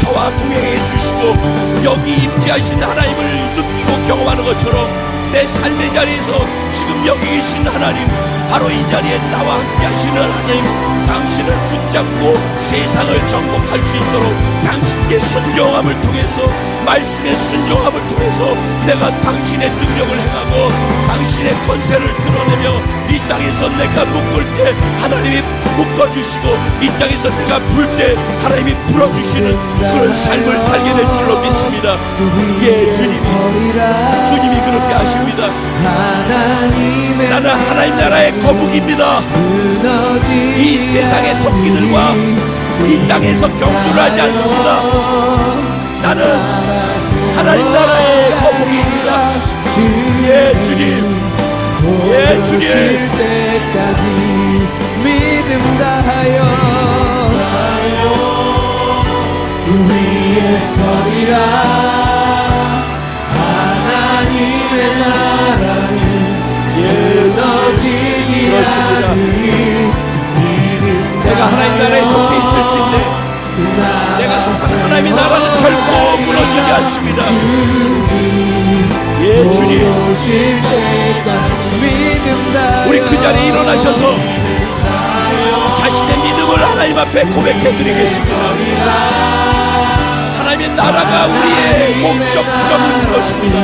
저와 동행해 주시고 여기 임재하신 하나님을 느끼고 경험하는 것처럼 내 삶의 자리에서 지금 여기 계신 하나님, 바로 이 자리에 나와 함께 하시는 하나님, 당신을 붙잡고 세상을 정복할 수 있도록 당신께 순종함을 통해서, 말씀의 순종함을 통해서 내가 당신의 능력을 행하고 당신의 권세를 드러내며 이 땅에서 내가 묶을 때 하나님이 묶어주시고 이 땅에서 내가 불 때 하나님이 불어주시는 그런 삶을 살게 될 줄로 믿습니다. 예, 주님이 그렇게 하십니다. 나는 하나님 나라의 거북입니다. 이 세상의 토끼들과 이 땅에서 경주를 하지 않습니다. 나는 하나님 나라의 거북입니다. 예, 주님. 예, 주님. 때까지 믿음 다하여 그 위에 서리라. 하나님의 나라는 무너지지 않으니 내가 하나님 나라에 속해 있을진데 내가 속한 하나님의 나라는 결코 무너지지 않습니다. 예, 주님. 우리 그 자리에 일어나셔서 자신의 믿음을 하나님 앞에 고백해 드리겠습니다. 하나님의 나라가 우리의 목적점인 것입니다.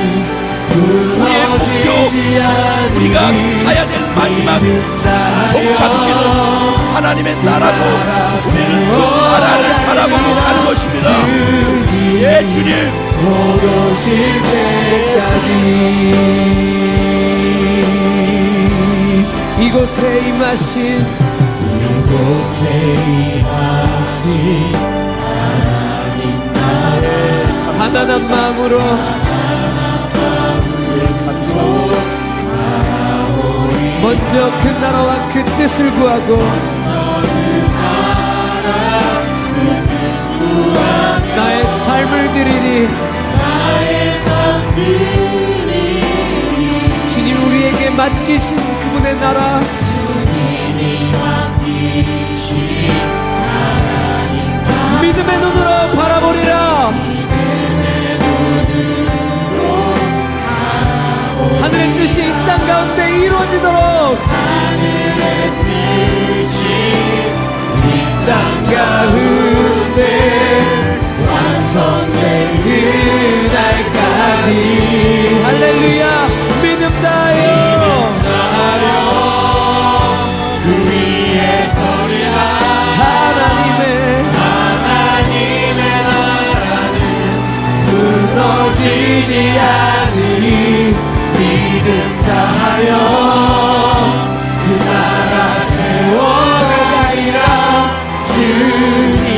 우리의 목표, 우리가 가야 될 마지막 종착지는 하나님의 나라고 우리는 그 나라를 바라보고 가는 것입니다. 예 주님, 오실 때까지 이곳에 임하신 하나님 나라 가난한 마음으로 먼저 그 나라와 그 뜻을 구하고 나의 삶을 드리니 주님 우리에게 맡기신 그분의 나라 믿음의 눈으로 바라보리라. 하늘의 뜻이 이 땅 가운데 이루어지도록 이 땅 가운데 완성될 그날까지 할렐루야. 믿음 다하여 그 위에 서리라. 하나님의 나라는 무너지지 않으리. 믿음 다하여 그 나라 세워가리라. 주님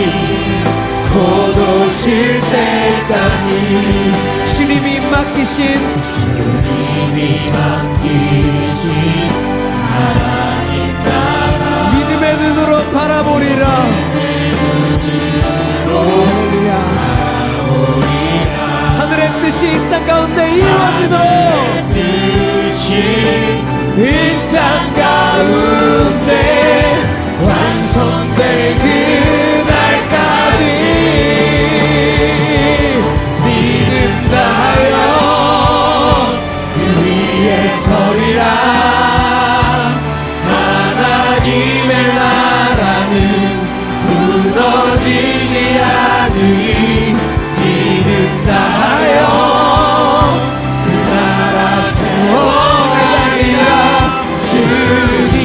곧 오실 때까지 주님이 맡기신 하나님 나라 믿음의 눈으로 바라보리라. 하늘의 뜻이 이 땅 가운데 이루어지도록 이 땅 가운데 완성될 그날까지 믿음 다하여 그 위에 서리라. 하나님의 나라는 무너지지 않으리. 믿음 다하여 그 나라 세워가리라. 주님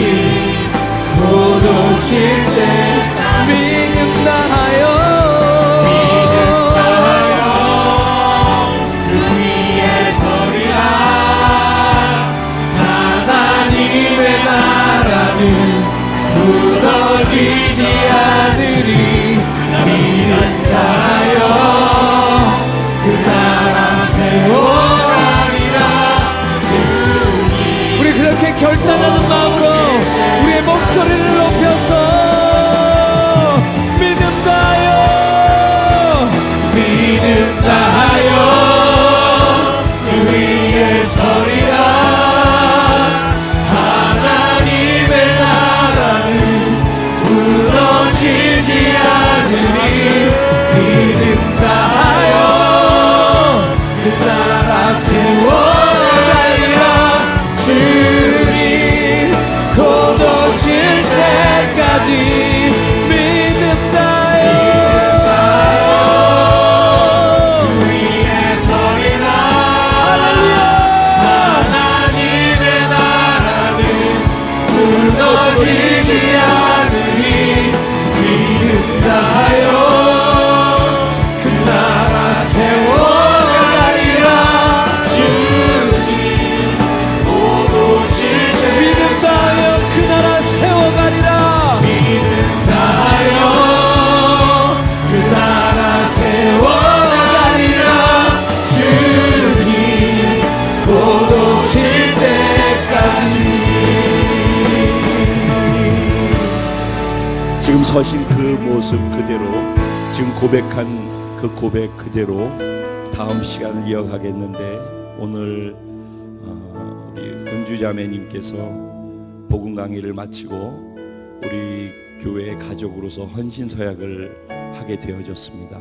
곧 오실 때 믿음 다하여 그 위에 서리라. 하나님의 나라는 무너지지 않으리. 믿음 다하여 그 나라 세워가리라. 우리 그렇게 결단하는 마음으로 우리의 목소리를 높여서 믿음 다하여 그 위에 서리라. 하나님의 나라는 무너지지 않으리. 믿음 다하여 그 나라 세워가리라. 주님 곧 오실 때까지 믿음 다하여 그 위에 서리라. 할렐루야. 하나님의 나라는 무너지지 않으리. 믿음 다하여 그 나라 세워가리라. 주님 곧 오실 때 믿음 다하여 그 나라 세워가리라. 믿음 다하여 그 나라 세워가리라. 주님 곧 오실 때까지. 지금 서신 그 모습 그대로, 지금 고백한 그 고백 그대로 다음 시간을 이어가겠는데, 오늘 우리 은주자매님께서 복음 강의를 마치고 우리 교회 가족으로서 헌신서약을 하게 되어졌습니다.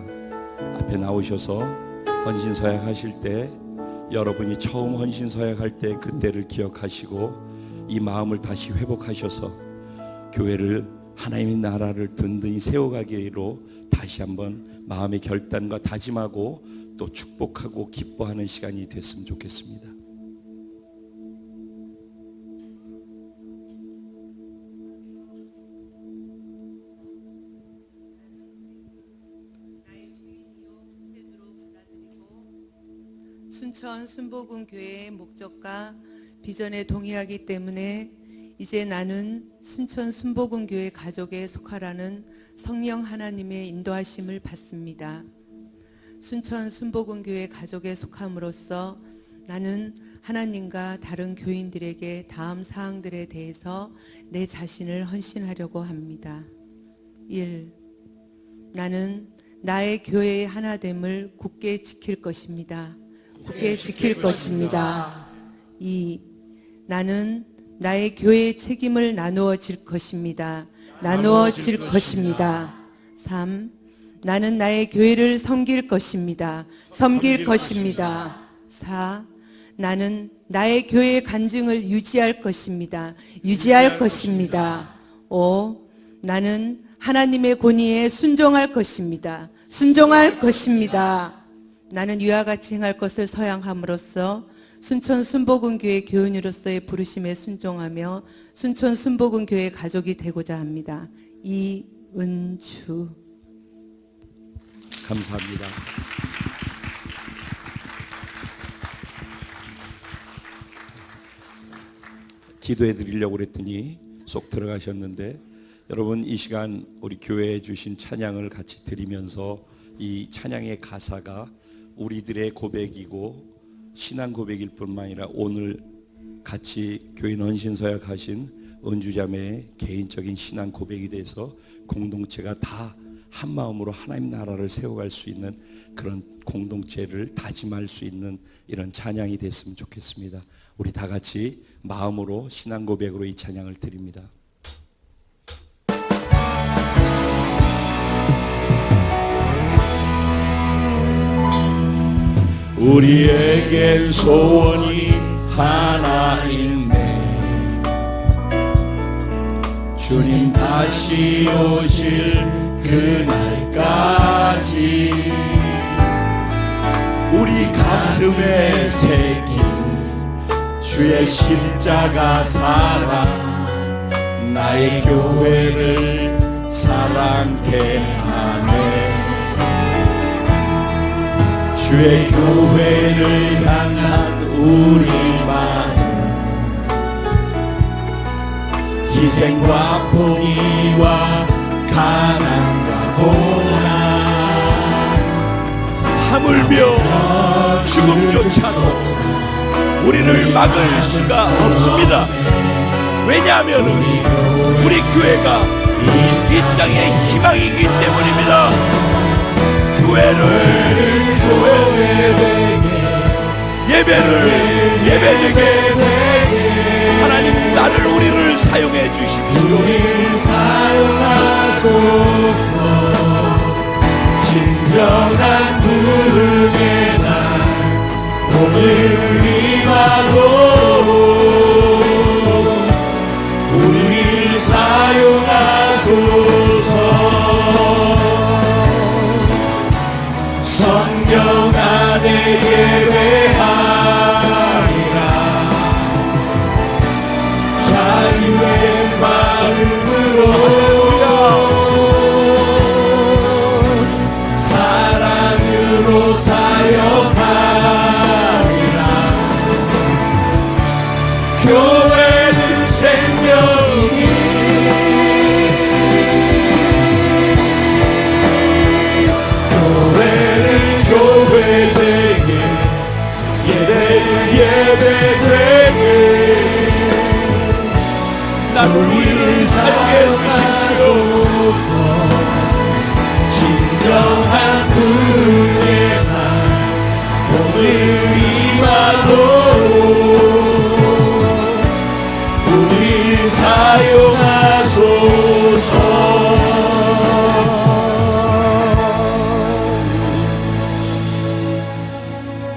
앞에 나오셔서 헌신서약 하실 때 여러분이 처음 헌신서약 할 때 그때를 기억하시고 이 마음을 다시 회복하셔서 교회를, 하나님의 나라를 든든히 세워가기로 다시 한번 마음의 결단과 다짐하고 또 축복하고 기뻐하는 시간이 됐으면 좋겠습니다. 순천 순복음 교회의 목적과 비전에 동의하기 때문에 이제 나는 순천 순복음 교회 가족에 속하라는 성령 하나님의 인도하심을 받습니다. 순천 순복음 교회 가족에 속함으로써 나는 하나님과 다른 교인들에게 다음 사항들에 대해서 내 자신을 헌신하려고 합니다. 1. 나는 나의 교회의 하나됨을 굳게 지킬 것입니다. 굳게 지킬 것입니다. 2. 나는 나의 교회의 책임을 나누어질 것입니다. 나누어질 것입니다. 3. 나는 나의 교회를 섬길 것입니다. 섬길 것입니다. 4. 나는 나의 교회의 간증을 유지할 것입니다. 유지할 것입니다. 5. 나는 하나님의 권위에 순종할 것입니다. 순종할 것입니다. 나는 이와 같이 행할 것을 서양함으로써 순천 순복음교회 교인으로서의 부르심에 순종하며 순천 순복음교회 가족이 되고자 합니다. 이은주. 감사합니다. 기도해 드리려고 그랬더니 쏙 들어가셨는데, 여러분 이 시간 우리 교회에 주신 찬양을 같이 드리면서 이 찬양의 가사가 우리들의 고백이고 신앙 고백일 뿐만 아니라 오늘 같이 교인 헌신서약 하신 은주자매의 개인적인 신앙 고백이 돼서 공동체가 다 한 마음으로 하나님 나라를 세워갈 수 있는 그런 공동체를 다짐할 수 있는 이런 찬양이 됐으면 좋겠습니다. 우리 다 같이 마음으로 신앙 고백으로 이 찬양을 드립니다. 우리에겐 소원이 하나인데 주님 다시 오실 그날까지 우리 가슴에 새긴 주의 십자가 사랑 나의 교회를 사랑케 하네. 주의 교회를 향한 우리 마음 희생과 포기와 가난과 고난 하물며 죽음조차도 우리를 막을 수가 없습니다. 왜냐하면 우리 교회가 이 땅의 희망이기 때문입니다. 교회를 예배를 예배되게 하나님 나를 우리를 사용해 주십시오. 우리를 사용하소서. 진정한 부흥의 날 오늘 임하고 우리를 사용하소서. 성령 안에 예배하리라. 자유의 마음으로 사랑으로 사역하리라. 교회는 생명이니 예배되게 예배되게 나 우리를 사용해 주십시오. 진정한 부흥의 날 오늘 임하도록 우리를 사용하소서.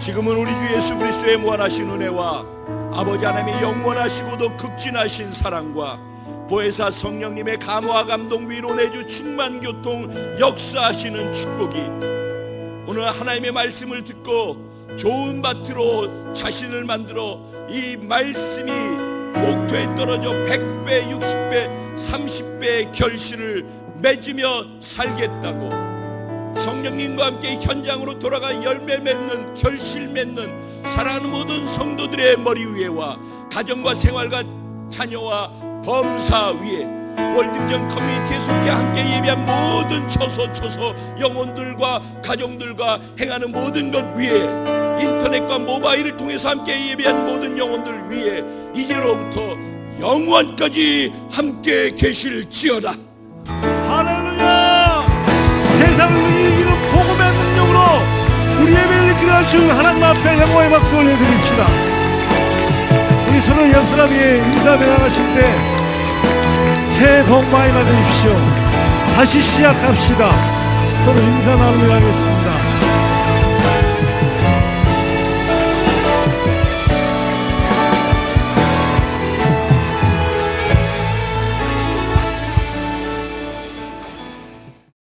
지금은 우리 주 예수 그리스도의 무한하신 은혜와 아버지 하나님의 영원하시고도 극진하신 사랑과 보혜사 성령님의 감화 감동 위로 내주 충만 교통 역사하시는 축복이 오늘 하나님의 말씀을 듣고 좋은 밭으로 자신을 만들어 이 말씀이 목토에 떨어져 100배, 60배, 30배의 결실을 맺으며 살겠다고 성령님과 함께 현장으로 돌아가 열매 맺는, 결실 맺는 사랑하는 모든 성도들의 머리 위에와 가정과 생활과 자녀와 범사 위에, 월드비전 커뮤니티에 속해 함께 예배한 모든 처소 영혼들과 가정들과 행하는 모든 것 위에, 인터넷과 모바일을 통해서 함께 예배한 모든 영혼들 위에 이제로부터 영원까지 함께 계실지어다. 할렐루야. 세상을 이기는 복음의 능력으로 우리 예배를 기도하시는 하나님 앞에 영광의 박수 올려드립시다. 우리 서로 옆 사람이 인사 배양하실 때 새해 복 많이 받으십시오. 다시 시작합시다. 서로 인사 나누며 하겠습니다.